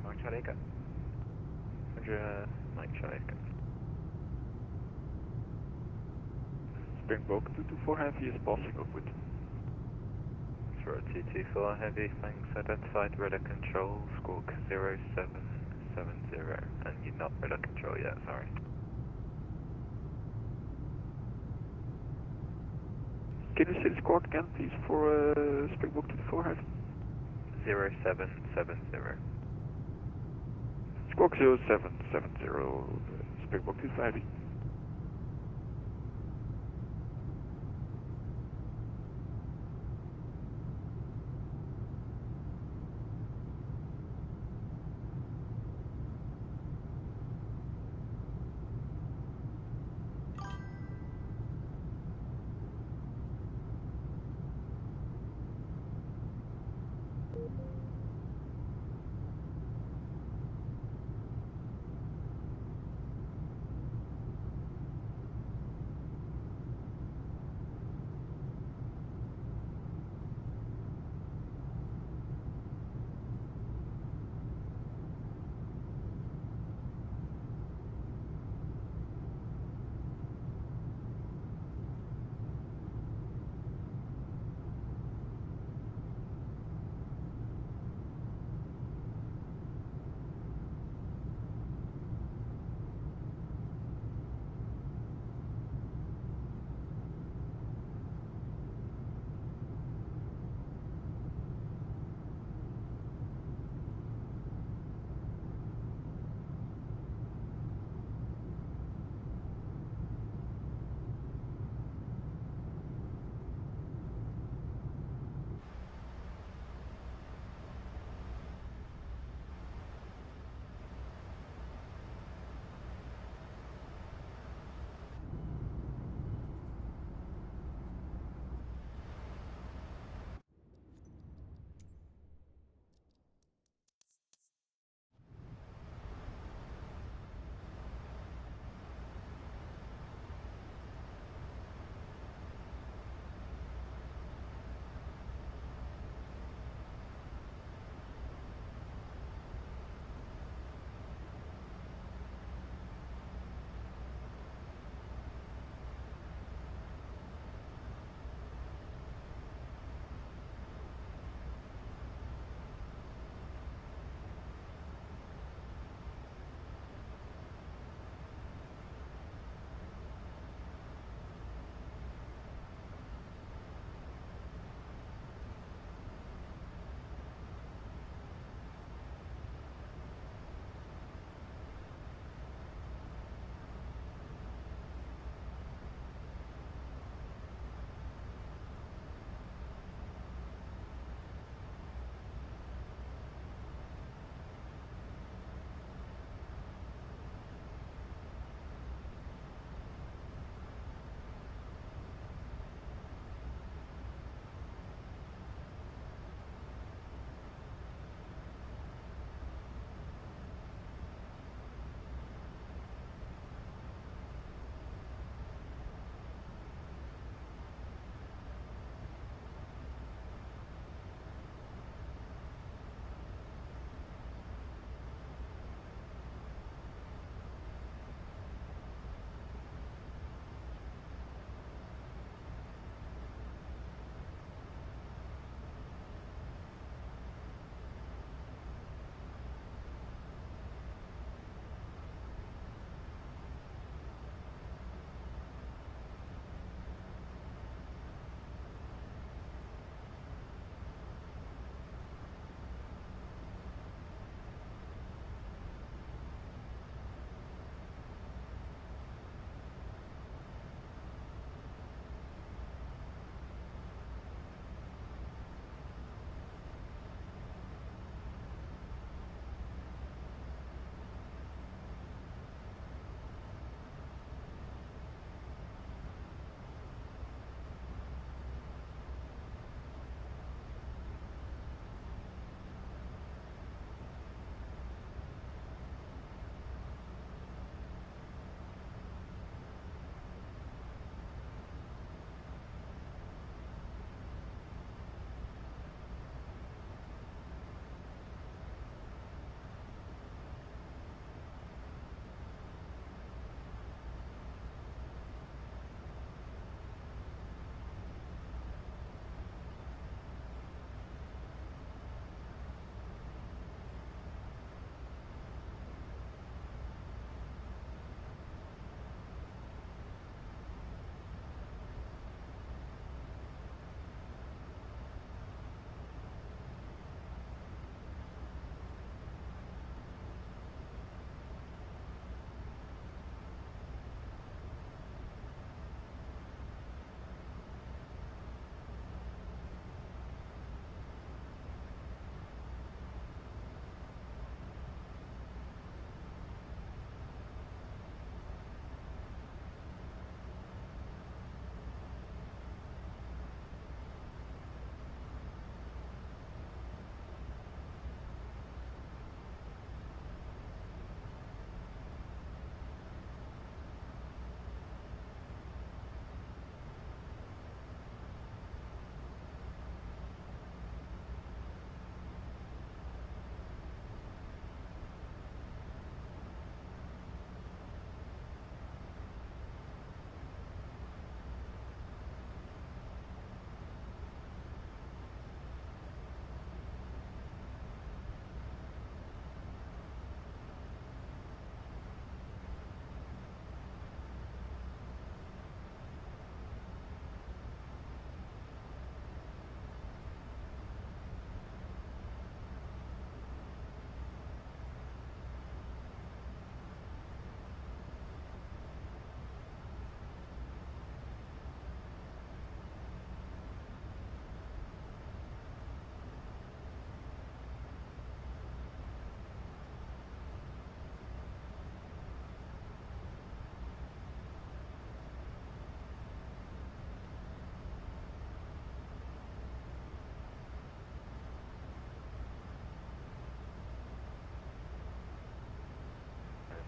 Mike Charlie Echo. Roger, Mike Charlie Echo. Springbok 224 Heavy is passing upward. Throat 224 Heavy, thanks. Identified radar control, squawk 0770. And you're not radar control yet, sorry. Can you say the squawk again, please, for Springbok 224 Heavy? 0770. Squawk 0770, Springbok 224 Heavy.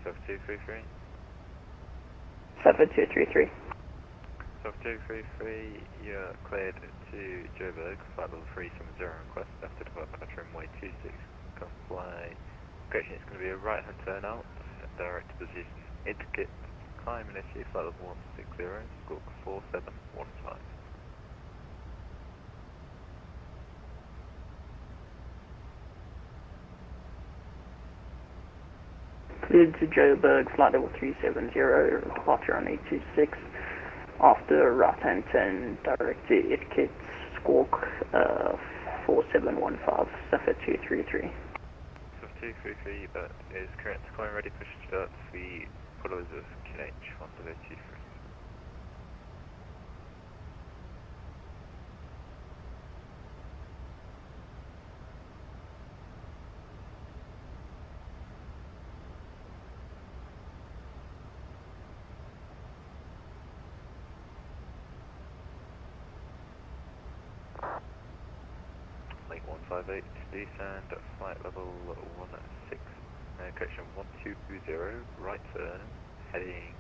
7233. 7233. 7233, you're cleared to Joburg, flight level 370 request after departure runway 26, comply. Correction, it's going to be a right hand turn out, direct position, etiquette, climb initiate, flight level 160, squawk 4715. Cleared to Joburg, flight level 370, departure on 826. After right hand turn, direct to etiquette, squawk 4715, Suffer 233. 233, that is correct. Climb ready, push starts, we put Elizabeth QNH 1023. Lake 158, descend, flight level 16, correction 120, right turn, heading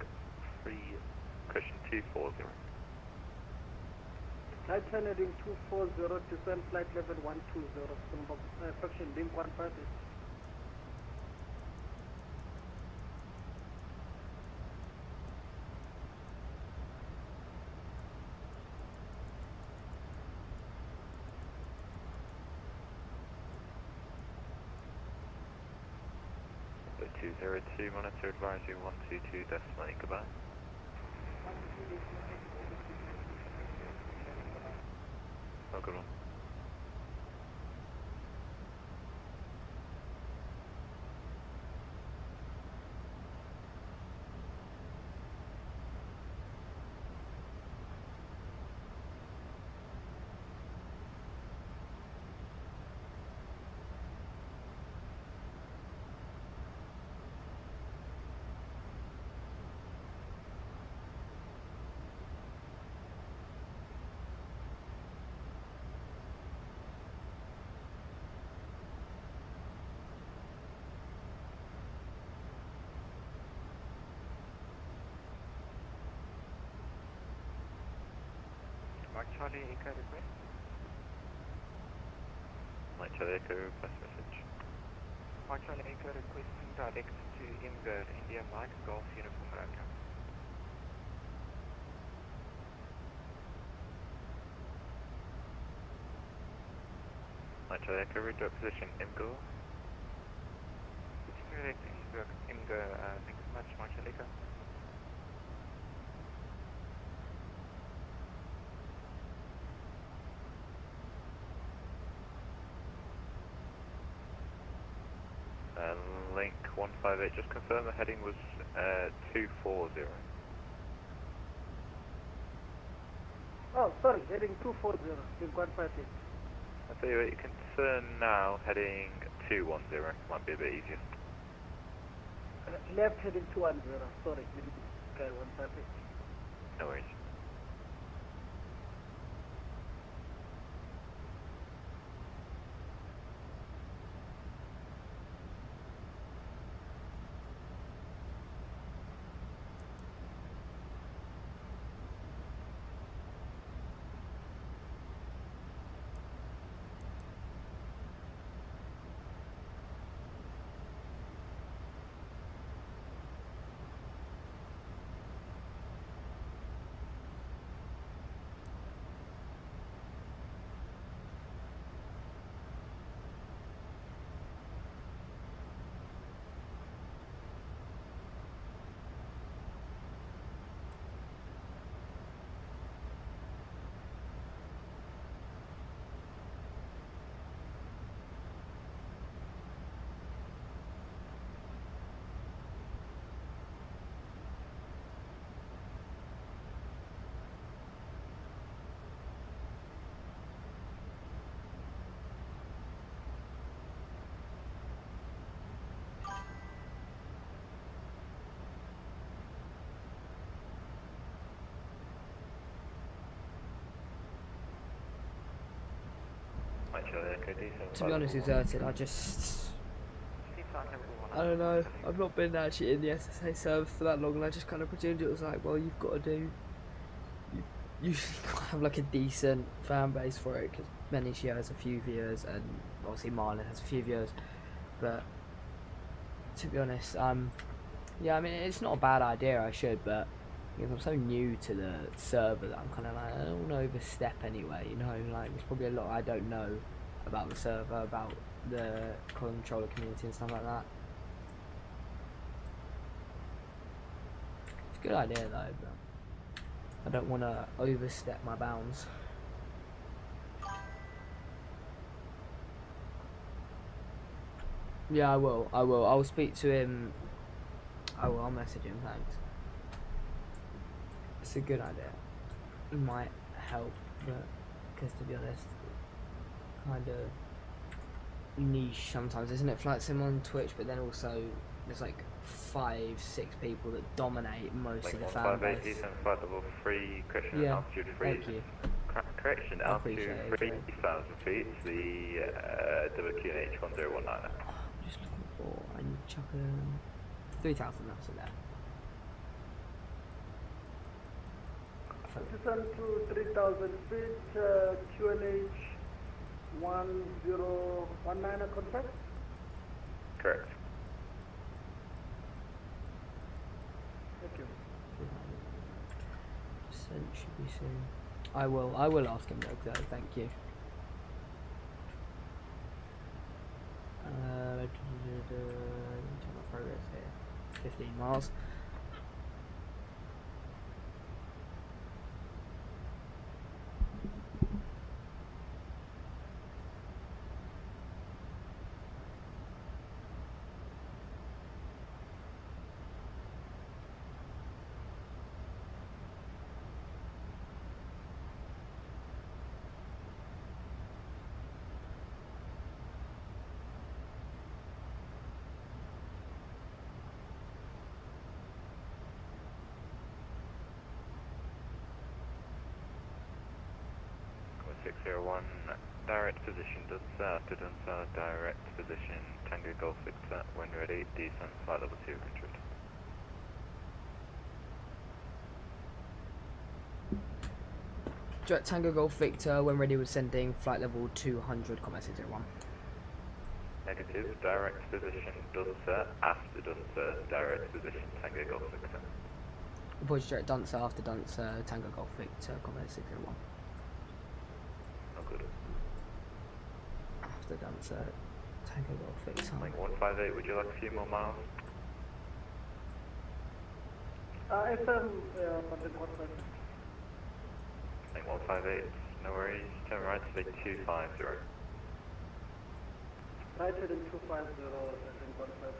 3, correction 240. Right turn heading 240, descend flight level 120, correction link 158. So 202, monitor advisory 122, decimal, goodbye. Oh, good one. Mike Charlie Echo request. Mike Charlie Echo request message. Mike Charlie Echo requesting direct to Imgo, India Mike, Golf Uniform Romeo. Mike Charlie Echo, redirect position, Imgo. It's correct, Imgo, thank you so much, Mike Charlie Echo. Link 158, just confirm the heading was 240. Oh, sorry, heading 240, link 158. I'll tell you what, you can turn now, heading 210, might be a bit easier. Left heading 210, sorry, sky 158. No worries. To be honest, deserted. I just. flight level I don't know. I've not been actually in the SSA server for that long, and I just kind of presumed it was like, well, you've got to do. You usually got to have like a decent fan base for it, because Benicio has a few viewers, and obviously Marlon has a few viewers. But to be honest, yeah, I mean, it's not a bad idea. I should, but because I'm so new to the server that I'm kind of like, I don't want to overstep anyway. You know, like there's probably a lot I don't know about the server, about the controller community and stuff like that. It's a good idea though, but I don't want to overstep my bounds. Yeah, I will. I'll speak to him. I'll message him, thanks. It's a good idea. It might help, but because to be honest, kind of niche sometimes, isn't it? Flight Sim on Twitch, but then also there's like 5-6 people that dominate most of the fan base. 158 and flight level 3, correction Yeah, altitude 3. thank you. Correction I appreciate altitude it, 3,000 feet, the WQH 1019. I'm just looking for. I need to chuck 3,000. That's it there. Descend to 3,000 feet, QNH 1019 confirm? Correct. Thank you. Descent should be soon. I will ask him though, thank you. Turn my progress here. 15 miles. Course 601, direct position, to direct position, Tango Golf Victor, when ready, descent flight level 200. Direct Tango Golf Victor, when ready, with sending flight level 200, Comair 601. Negative, direct position, after Dunster, direct position, Tango Golf Victor. Apologies, direct Dunster after Dunster, Tango Golf Victor, Comair 601. Oh, good. After Dunster, Tango Golf Victor. Like 158, would you like a few more miles? FM, Like 158, no worries, turn right to the 250. right heading 250, and 150.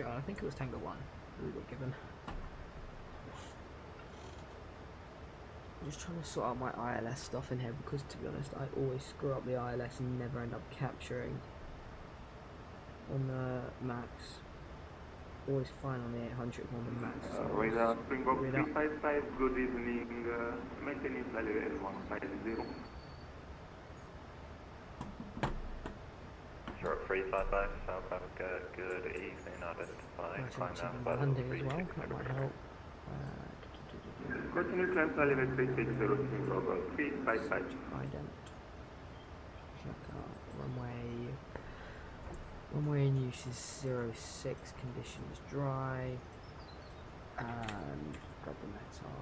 I think it was Tango 1 that we got given. I'm just trying to sort out my ILS stuff in here because, to be honest, I always screw up the ILS and never end up capturing on the max. Always fine on the 800 on the max. Radar Springbok 355, good evening, maintenance level 150. Sure, 355, South Africa, good evening, identify, climb down flight level Landing 3, as well, that might help. Continue climb to level 360, Springbok 355. Ident. Check out runway in use is 06, conditions dry, and got the METAR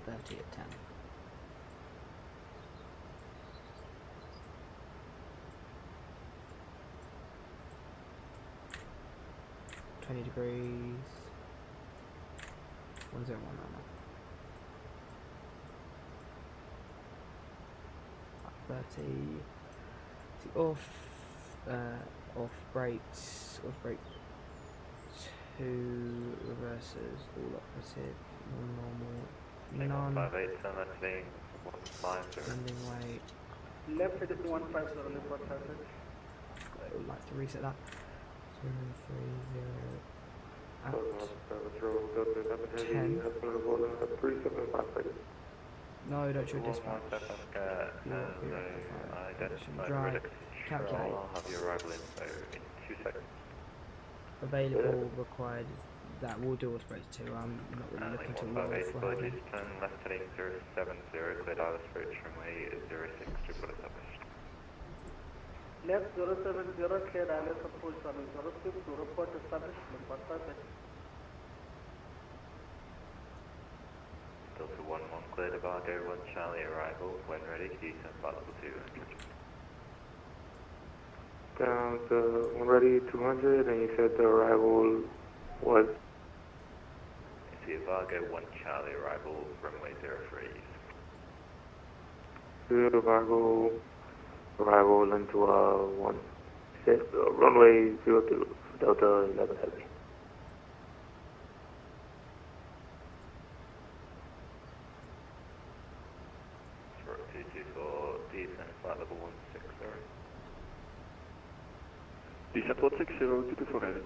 30 at 10. 20 degrees. 101 right now. 30. Off brakes, off brake 2 reverses, all operative, normal, none, 158, turn left being 150. bending weight. Left heading 150, report traffic. I would like to reset that. 030 at 10. No, don't show dispatch. Drive, calculate. I'll have your arrival info in 2 seconds. Available, required. That will do what's supposed to. I'm not really looking to roll for apologies, turn left heading 070, cleared out of approach runway 06, report established. Left 070, cleared ILS approach runway 06, to report established, report traffic. Delta 11, cleared of Argo 1 Charlie, arrival, when ready, descend possible 200. Down to 1 ready, 200, and you said the arrival was? It's the Argo 1 Charlie, arrival, runway 03. Good, Argo, arrival into 1, runway 02, Delta 11 Heavy. Stroke 224, descend flight level 160. Descent 160, 224 Heavy.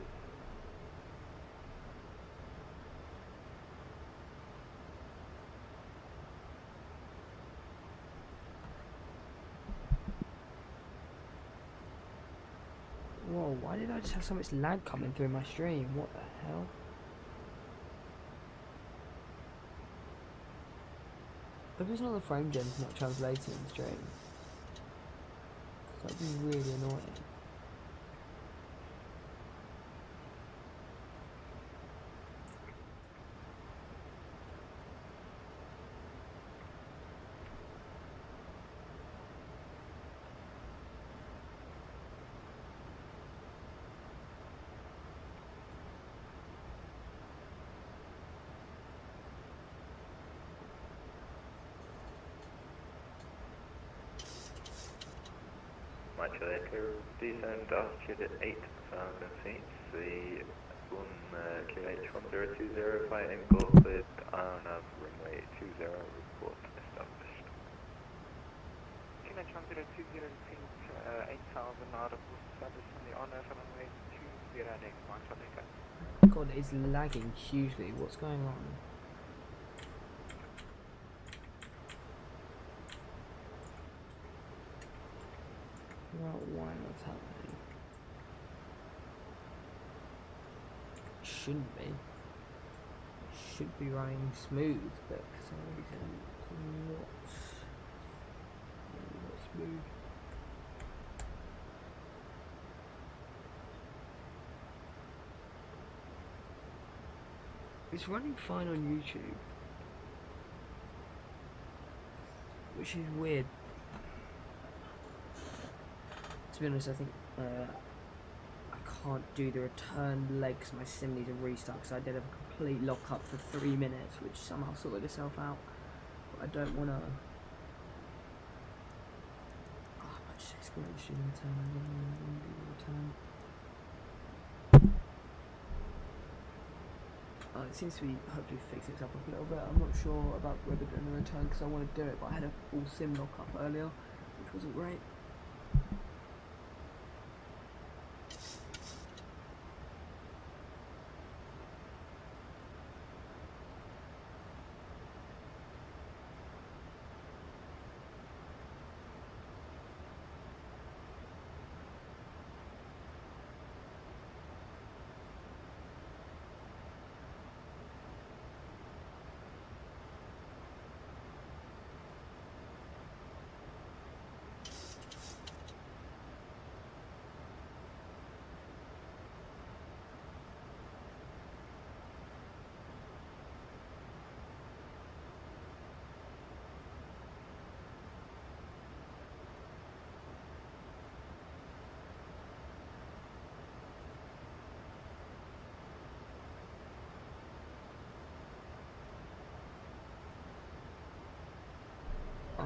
Whoa, why did I just have so much lag coming through my stream? What the hell? Hope it's not the frame gen's not translating in stream. That'd be really annoying. Actually, descend altitude at 8,000 feet. The QH1020 flight import cleared on runway 20, report established. QH1020 descent 8,000 nautical established on the honor for runway 20 next March Jamaica. God, it's lagging hugely. What's going on? Well, why what's happening? Shouldn't be. Should be running smooth, but for some reason it's not smooth. It's running fine on YouTube, which is weird. To be honest, I think I can't do the return leg because my sim needs a restart because I did have a complete lock up for 3 minutes, which somehow sorted itself out. But I don't want to. Oh, I just experienced in return. I don't want to do the return. It seems to be hopefully fixing itself up a little bit. I'm not sure about whether doing the return because I want to do it, but I had a full sim lock up earlier, which wasn't great.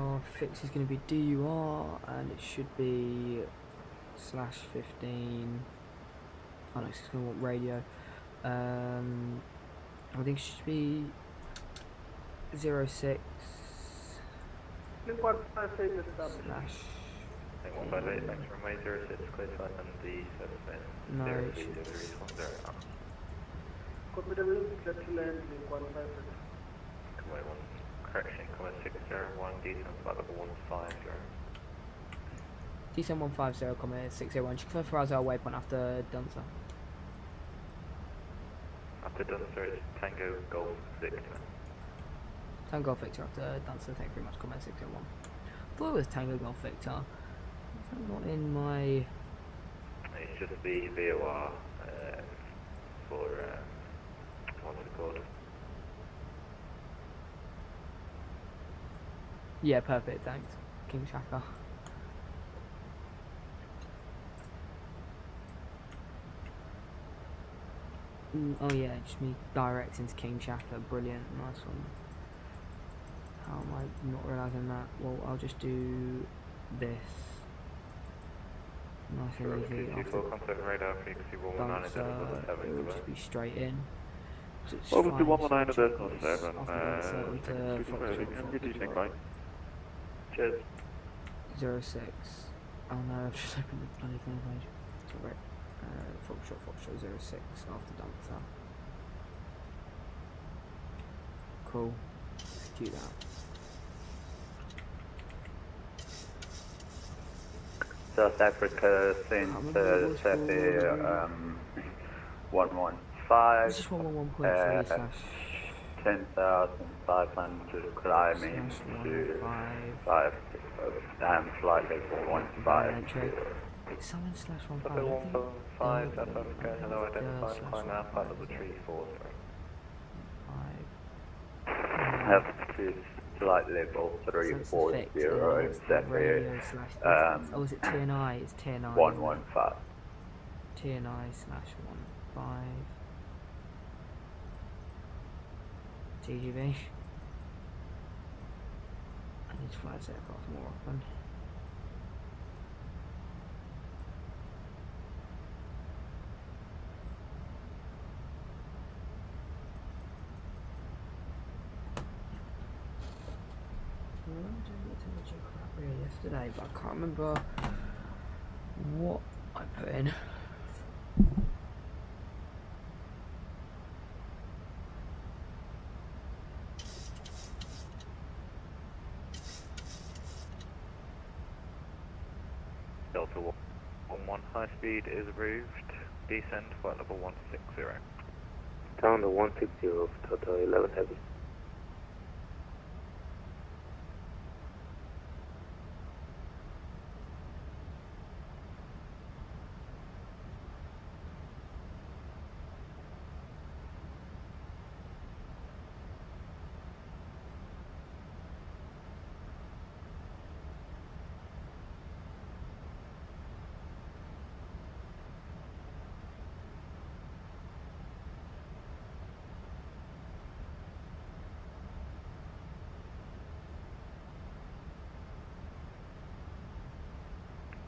our fix is going to be DUR, and it should be /15. Oh no, it's going to want radio. I think it should be 06 Link 158 is established. Link 158, thanks for runway 06, clear to land on the surface. No, 0 it should- 310. Copy the link, clear to land, link 158. Comair 1, correction, Comair 601, descent flight level 150. Descent 150, Comair 601. Should confirm for us our waypoint after Dunster. After Dunster, it's Tango Golf Victor. Tango Golf Victor after Dunster, thank you very much, Comair 601. I thought it was Tango Golf Victor. Is that not in my... It's just the VOR for, what's it called? Yeah, perfect, thanks. King Shaka. Oh yeah, just me direct into King Shaka, brilliant, nice one. How am I not realising that? Well, I'll just do this. Nice and easy. After contact radar frequency 119 Dunster, it will just be straight in. So it's Welcome to fine, 119 so of check the this 7, after Dunster onto Foxtrot, Cheers. 06. Oh no, I've just opened the bloody thing page. Sorry. Foxtrot 06 after Dunster. Cool. Execute that. South Africa since Saturday 115. It's just 111.3 slash 10,500 climbing to 5 flight level 15. Entry. It's summon slash 15. Level 175, South Africa, hello, identified, climb out, flight level 34. Altitude flight level 340 Saturday oh, is it TNI? It's TNI. 115. TNI slash 15. TGV. I need to fly this aircraft more often. I remember doing it to the Geography yesterday, but I can't remember what I put in. Delta 11 high speed is approved. Descend flight level 160. Down to 160, Delta 11 heavy.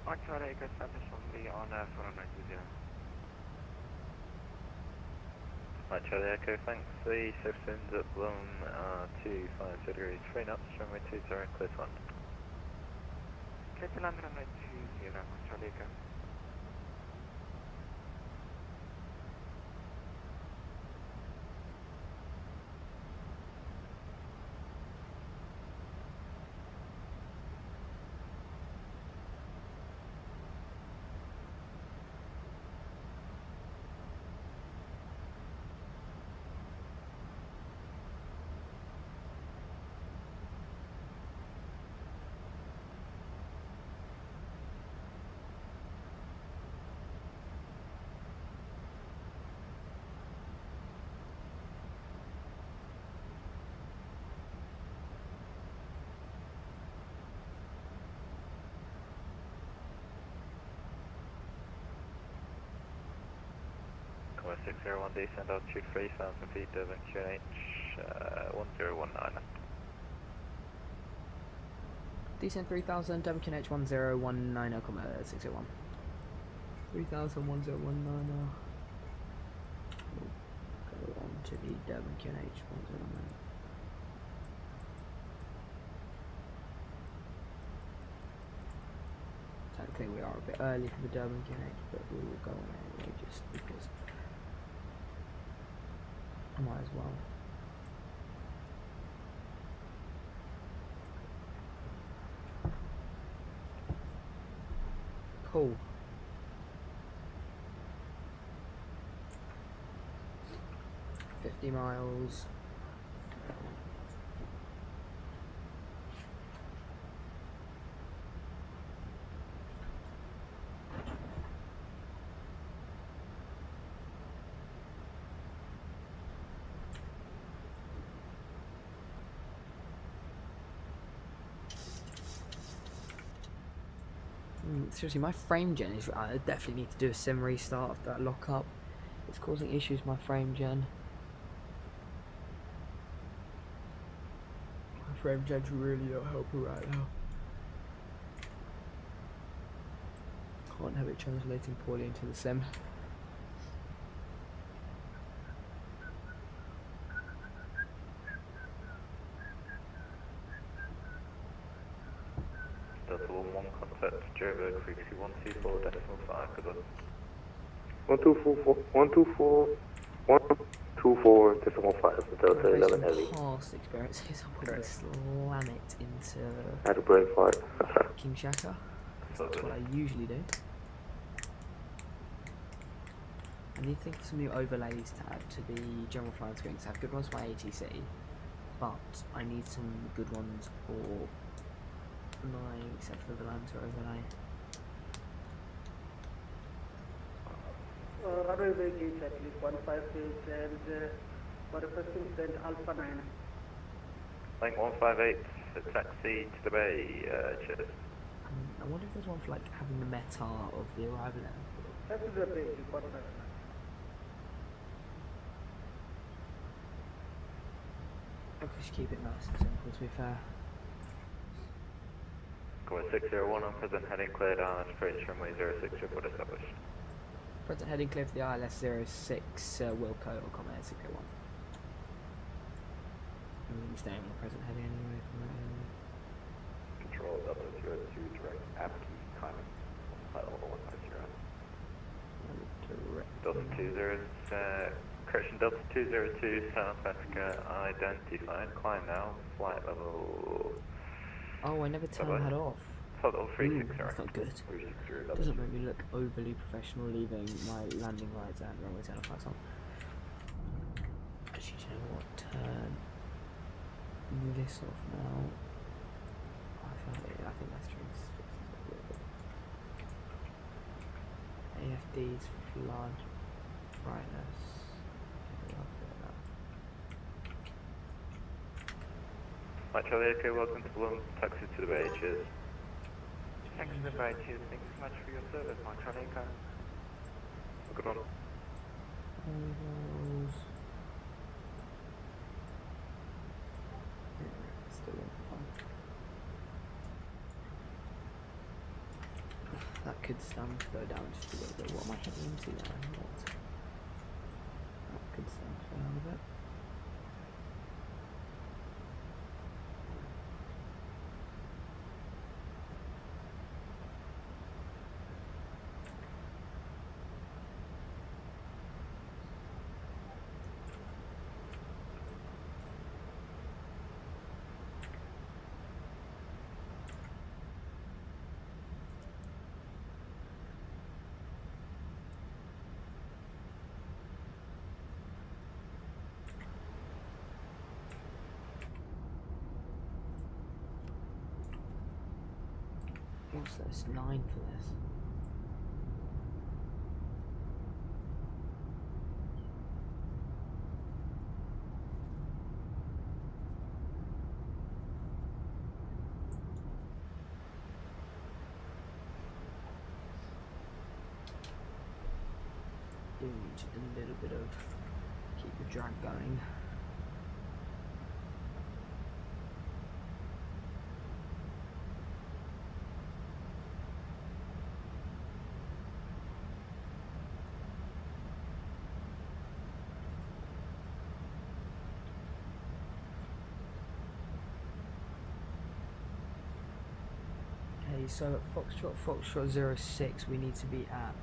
Actually, I got established only on 490. Right, Charlie Echo, thanks. The systems at Bloom 25 degrees, 3 knots, runway 20, clear to land. Clear to land runway 20, Charlie Echo. Comair 601, descend altitude 3,000 feet, Durban QNH 1019. Descent 3000, Durban QNH 1019, 601. 3000, 1019. We'll go on to the Durban QNH 1019. Technically we are a bit early for the Durban QNH, but we will go on anyway just because I might as well. Cool. miles. Seriously, my frame gen is. I definitely need to do a sim restart of that lockup. It's causing issues with my frame gen. My frame gen's really not helping right now. Can't have it translating poorly into the sim. Delta 1 contact Joburg frequency 124.5, good luck. 124.5, Delta 11 heavy. Past experiences, I'll probably slam it into Had to break 5. King Shaka. That's what I usually do. I need to think of some new overlays to add to the general flying screens. I have good ones for my ATC, but I need some good ones for my Central Atlanta overlay. Runway gauge at least 158 and for requesting send Alpha 9. Link 158, taxi to the bay, cheers. I wonder if there's one for like having the meta of the arrival there. That's the bay, 159. I could just keep it nice and simple to be fair. Comair 601 on present heading cleared on approach runway 06 report established. Present heading clear for the ILS 06 Wilco or Comair 601. I'm going to be staying on the present heading anyway. Control Delta 202 direct APKey climbing flight level 150. Delta 20, correction Delta 202 South Africa identified, climb now, flight level. Oh, I never turned that off. Flight level 360. That's not good. Doesn't make me look overly professional leaving my landing lights and runway 10 flights on. Actually, do you know what? Turn this off now. I think that's true. AFD's flood brightness. Right, Charlie, okay, welcome to Bloom, taxi to the bay, cheers. Taxi to the bay, cheers, thank you so much for your service, my Charlie, car. Good one. That could stand to go down just a little bit. What am I heading into now? What? That could stand to go down a bit. What's this? 9 for this. Doing just a little bit of keep the drag going. Okay, so at Foxtrot 06 we need to be at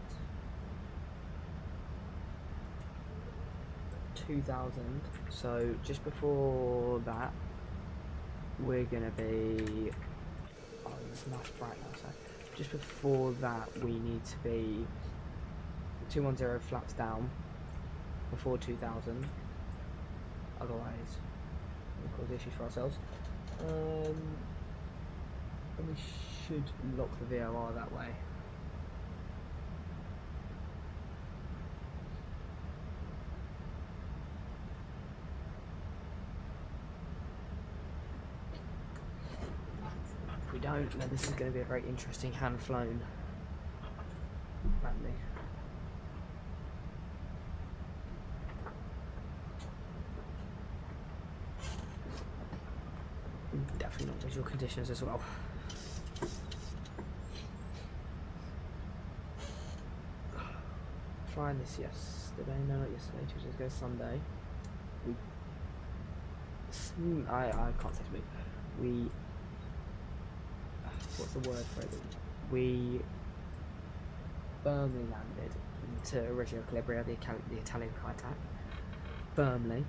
2000, so just before that we're gonna be, oh it's nice bright now, so just before that we need to be 210 flaps down before 2000, otherwise we'll cause issues for ourselves. And we should lock the VOR that way. If we don't, then this is going to be a very interesting hand-flown landing. Definitely not visual conditions as well. Flying this yesterday, no not yesterday, 2 days ago, Sunday. I can't say to me. We, what's the word for it? We firmly landed into Reggio Calabria, the Italian Kite, firmly,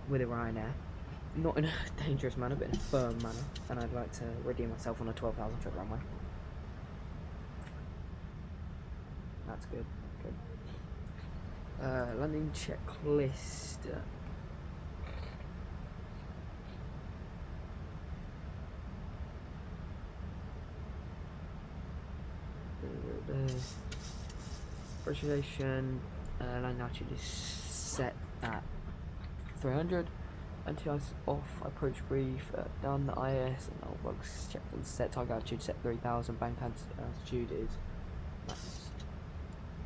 with a Ryanair. Not in a dangerous manner, but in a firm manner, and I'd like to redeem myself on a 12,000 foot runway. That's good. Good. Landing checklist. Pressurization. Landing altitude is set at 300. Anti-ice off, approach brief, done, IS and all bugs checked and set, target altitude set 3000, bank altitude is max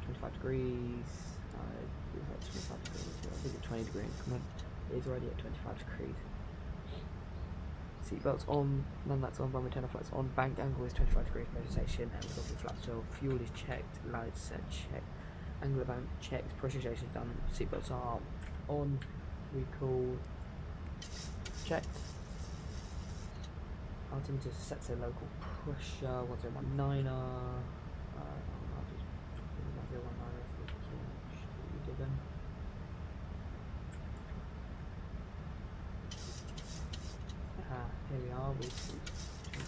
25 degrees, 25 degrees, I think it's 20 degrees, come on, it is already at 25 degrees. Seatbelts on, none that's on, runway turn off lights on, bank angle is 25 degrees, pressurization, and looking flat, so fuel is checked, lights set, checked, angle of bank checked, pressurization done, seatbelts are on, recall, checked. Altimeter set to local pressure 1019er. 1019er Durban. Here we are.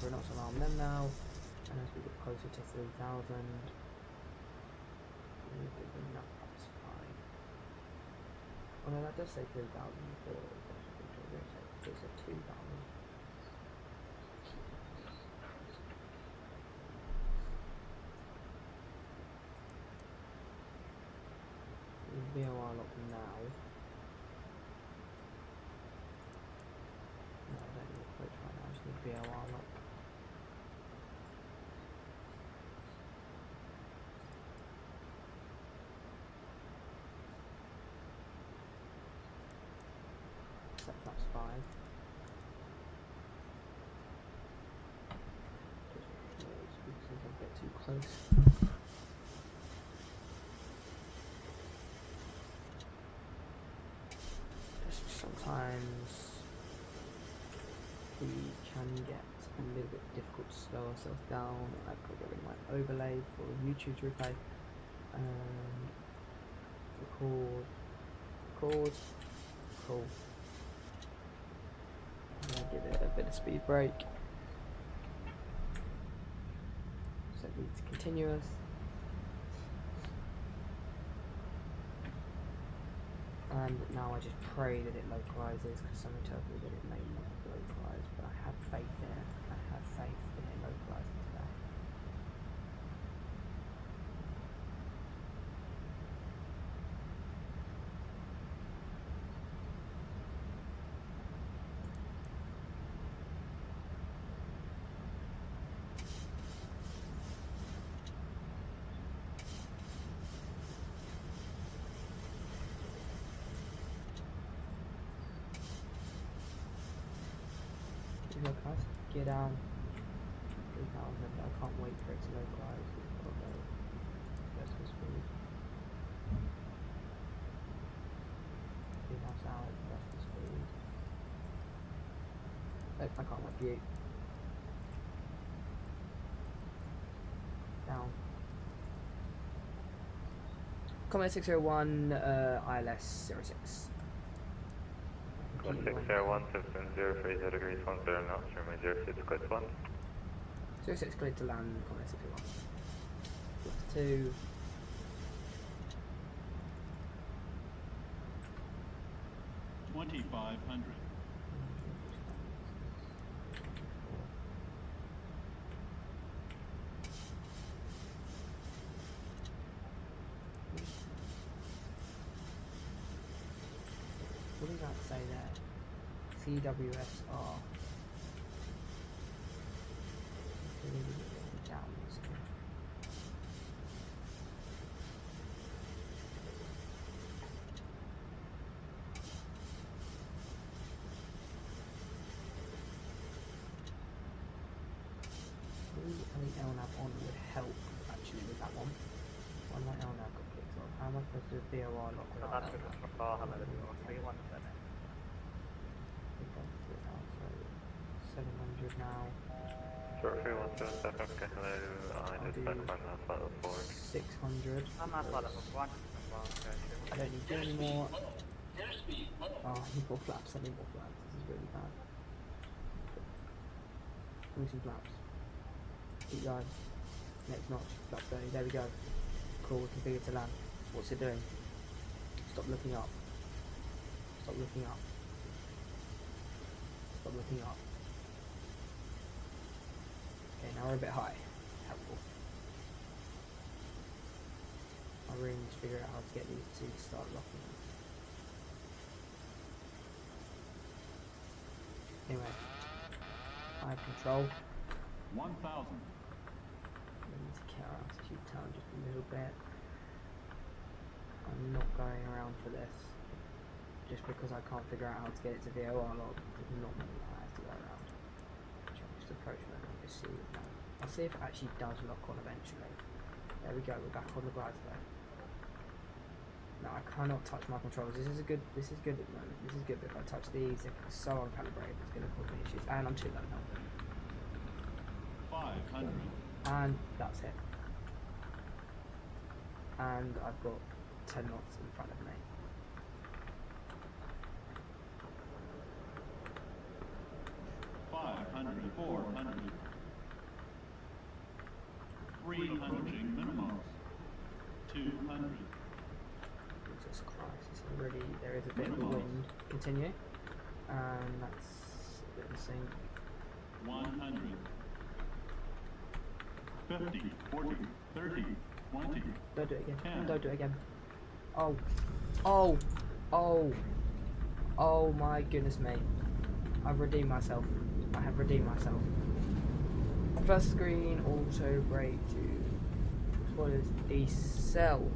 We're not alarm them now, and as we get closer to 3000, that's fine. Oh no, that does say 3000 before. It's at 2000. VOR lock now. No, I don't need approach right now, I just need VOR lock. Set flaps 5. Because I get too close. Sometimes we can get a little bit difficult to slow ourselves down. I've got to get rid of my overlay for YouTube to replay. Record. Cool. I'm going to give it a bit of speed brake. Set lead to continuous. And now I just pray that it localizes, because someone tells me that it may not localize, but I have faith in it. I have faith in it localizing today. Localize. Get down. 3000. I can't wait for it to localize. We've got no vertical speed. 3 miles an hour vertical speed. Oh, I can't wait for you. Comair 601, ILS 06. Comair 601, 030 degrees 10 knots, runway 06, cleared to land. 06 cleared to land, Comair 601. Flight 2. What does that say there? CWSR. LNAV on would help actually with that one. Why my LNAV got kicked off? How am I supposed to do a VOR lock without LNAV? 700 now. Short 317 South Africa, hello, I just back on that flight level 4. 600. I'm not flight level 1. I don't need you anymore. Oh, I need more flaps, I need more flaps. This is really bad. Give me some flaps. Keep going. Next notch. Flap 30. There we go. Cool, we configure to land. What's it doing? Stop looking up. Stop looking up. Stop looking up. Okay, now we're a bit high. Helpful. I really need to figure out how to get these two to start locking up. Anyway. I have control. 1,000. I need to get our altitude down just a little bit. I'm not going around for this. Just because I can't figure out how to get it to VOR log does not mean that I have to go around. Just approach mode and just see. I'll see if it actually does lock on eventually. There we go, we're back on the glider though. Now I cannot touch my controls. This is good at the moment. This is good, but if I touch these, if it's so uncalibrated, it's gonna cause me issues. And I'm too low now. 500. And that's it. And I've got 10 knots in front of me. $500, $400, $300 minimums, $200. Jesus Christ, it's already, there is a bit of wind. Continue. And that's a bit of a sink. 100. 50, 40, 30, 20. Don't do it again. 10. Don't do it again. Oh. Oh. Oh. Oh my goodness me. I've redeemed myself. I have redeemed myself. First screen, auto brake to what is decel.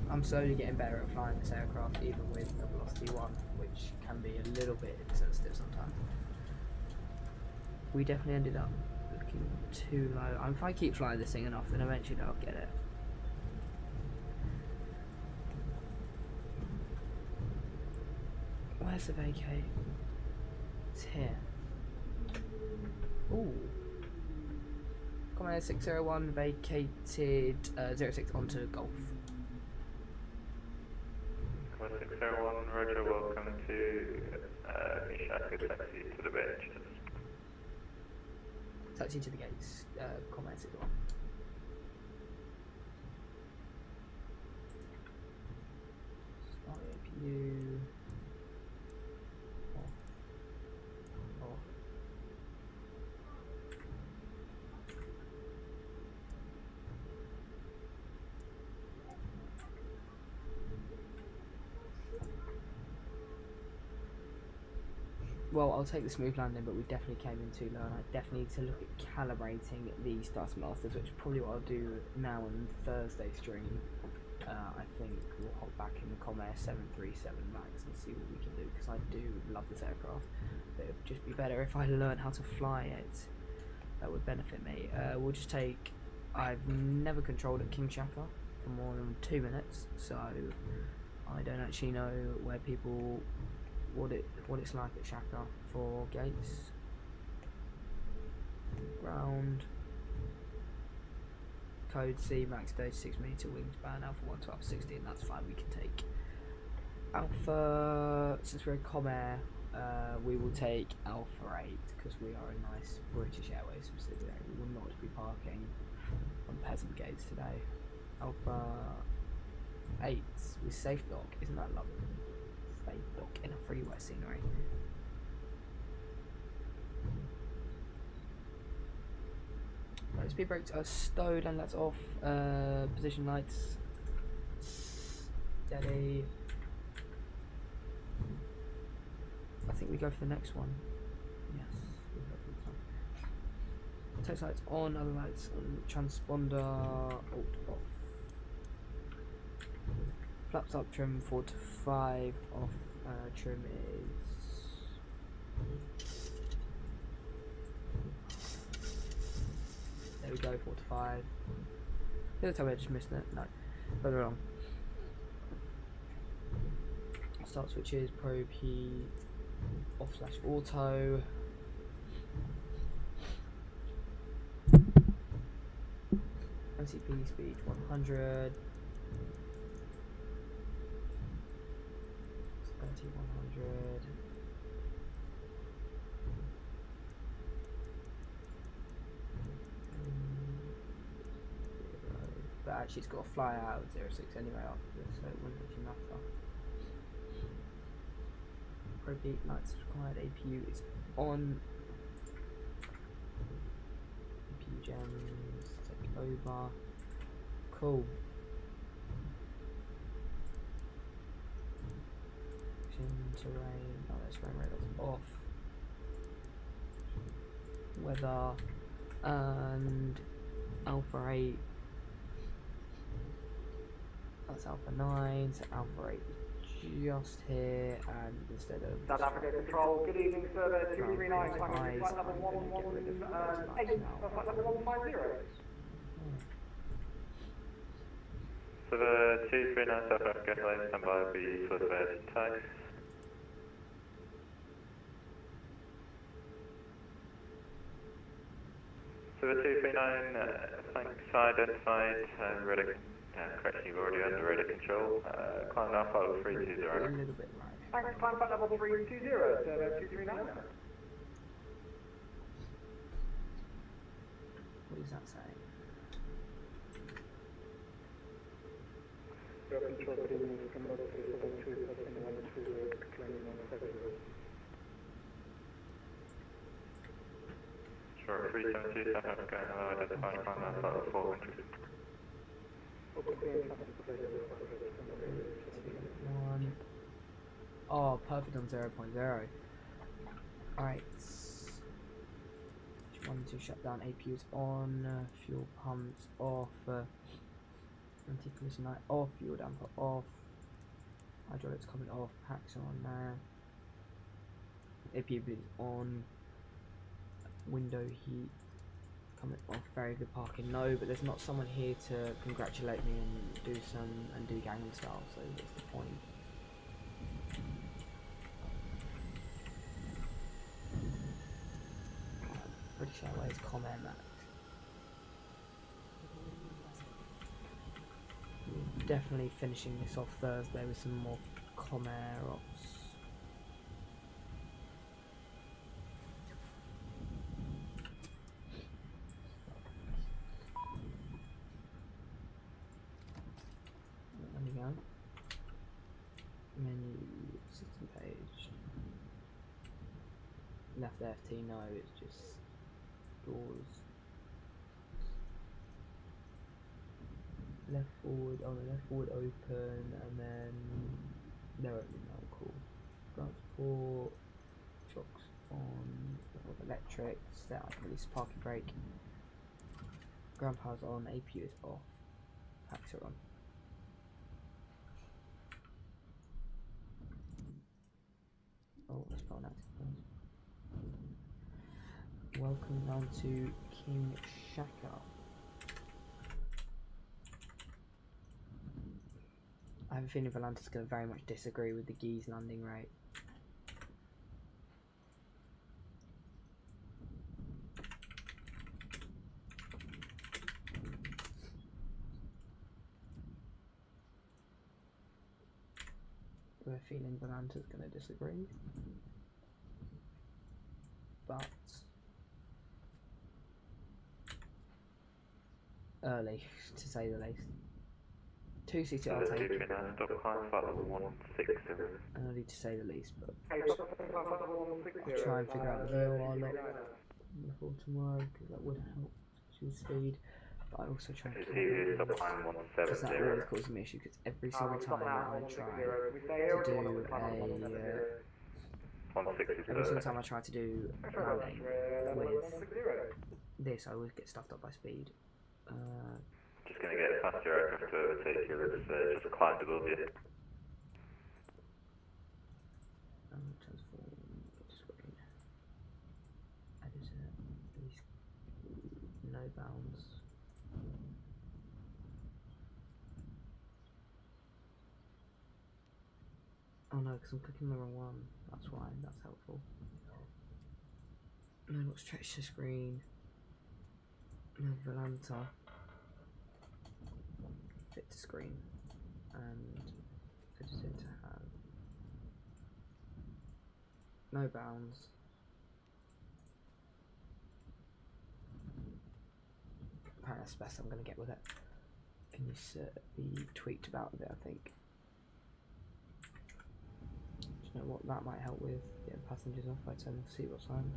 I'm slowly getting better at flying this aircraft, even with a velocity 1, which can be a little bit insensitive sometimes. We definitely ended up looking too low. If I keep flying this thing enough, then eventually I'll get it. Where's the vacate? It's here. Ooh. Comair 601 vacated 06 onto Golf. Comair 601, roger, welcome to Ishaka, taxi to the beach. Taxi to the gates, Comair 601. Start APU. Well, I'll take the smooth landing, but we definitely came in too low, and I definitely need to look at calibrating these Dust Masters, which is probably what I'll do now on Thursday stream. I think we'll hop back in the Comair 737 Max and see what we can do, because I do love this aircraft, but it would just be better if I learned how to fly it. That would benefit me. We'll just take... I've never controlled at King Shaka for more than 2 minutes, so I don't actually know where people... what it's like at Shaka for gates. Ground. code C, max 36 meter wingspan, Alpha 11260, and that's fine. We can take Alpha. Since we're in Comair, we will take Alpha 8 because we are a nice British Airways subsidiary. We will not be parking on peasant gates today. Alpha 8 with safe dock, isn't that lovely? Safe dock in a freeway scenery. Right, speed brakes are stowed and that's off. Position lights steady. I think we go for the next one. Yes, we go for this one. Text lights on, other lights on, transponder alt off. Flaps up, trim 4 to 5 off. Trim is there we go, 4 to 5. The other time I just missed it. No, further along. Start switches, probe heat, off/auto. MCP speed 100. 100. But actually it's got to fly out of 06 anyway after this, so it wouldn't actually matter. Probeat lights required, APU is on. APU gems, take over. Cool. Terrain, oh that's frame rate, that's off. Weather and Alpha 8. That's Alpha 9, so Alpha 8 is just here, and instead of South Africa Control, good evening, sir. 239, flight level 118 for flight level 150. So the 239 South Africa flight standby will be for the first tax. So the 239 flanks identified, ready. Correction, you've already under radar control. Climb now, flight level 320. a little bit right. Thanks, climb flight level 320, sir. 239. What is that saying? Control, good evening, from North 372, passing 120, declining on February. Sure, 372 South Africa, identified, climb now, flight level 400. One. Oh, perfect on 0.0. Alright. 1 2 shut down, APU's on, fuel pumps off, anti-collision light off, fuel damper off, hydraulics coming off, packs are on there, APU is on, window heat coming off, very good parking. No, but there's not someone here to congratulate me and do Gangnam Style, so what's the point? British Airways Comair Max. We're definitely finishing this off Thursday with some more Comair ops. There we go. Menu, system page. Left FT, no, it's just doors. Left forward, oh no, left forward open, and then they're open now, cool. Ground support, shocks on, electric, set up, release parking brake. Ground power's on, APU is off, packs are on. Oh, let's put on active. Welcome down to King Shaka. I have a feeling Volantis is going to very much disagree with the Geese landing rate. got a feeling Bananta's going to disagree. But early, to say the least. 260 I'll take. Stop climb, flight level 160. Early to say the least, but Hey, stop climb, flight level 160. I'll try and figure out the VOR lot before tomorrow, because that would help to speed. But I also try and Stop climb because that 170. always causes me issues, because every single time I try to do every single time I try to do landing with this, I always get stuffed up by speed. Just going to get a faster aircraft to overtake you. Let's just climb above you. Transform, screen, editor, these no bounds. Oh no, because I'm clicking the wrong one. That's why. That's helpful. No, not stretch the screen. No, Volanta. Fit to screen. And editor to have. No bounds. Apparently that's the best I'm going to get with it. Can you be tweaked about a bit, I think. Do you know what that might help with? Getting passengers off by turning the seatbelts on.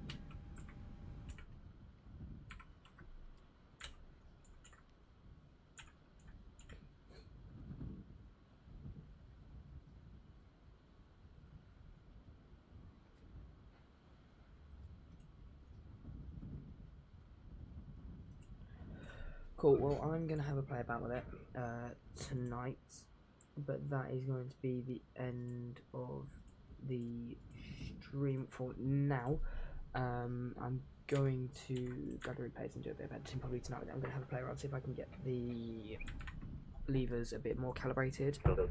Cool, well I'm going to have a play about with it tonight, but that is going to be the end of the stream for now. I'm going to gather replays and do a bit of editing probably tonight. I'm going to have a play around, see if I can get the levers a bit more calibrated. Other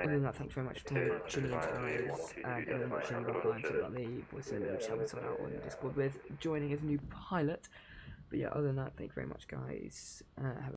than that, thanks very much for tuning in guys, and anyone watching about clients I've got the voice over which I'll sort out on Discord with, joining as a new pilot. But yeah, other than that, thank you very much guys. Have a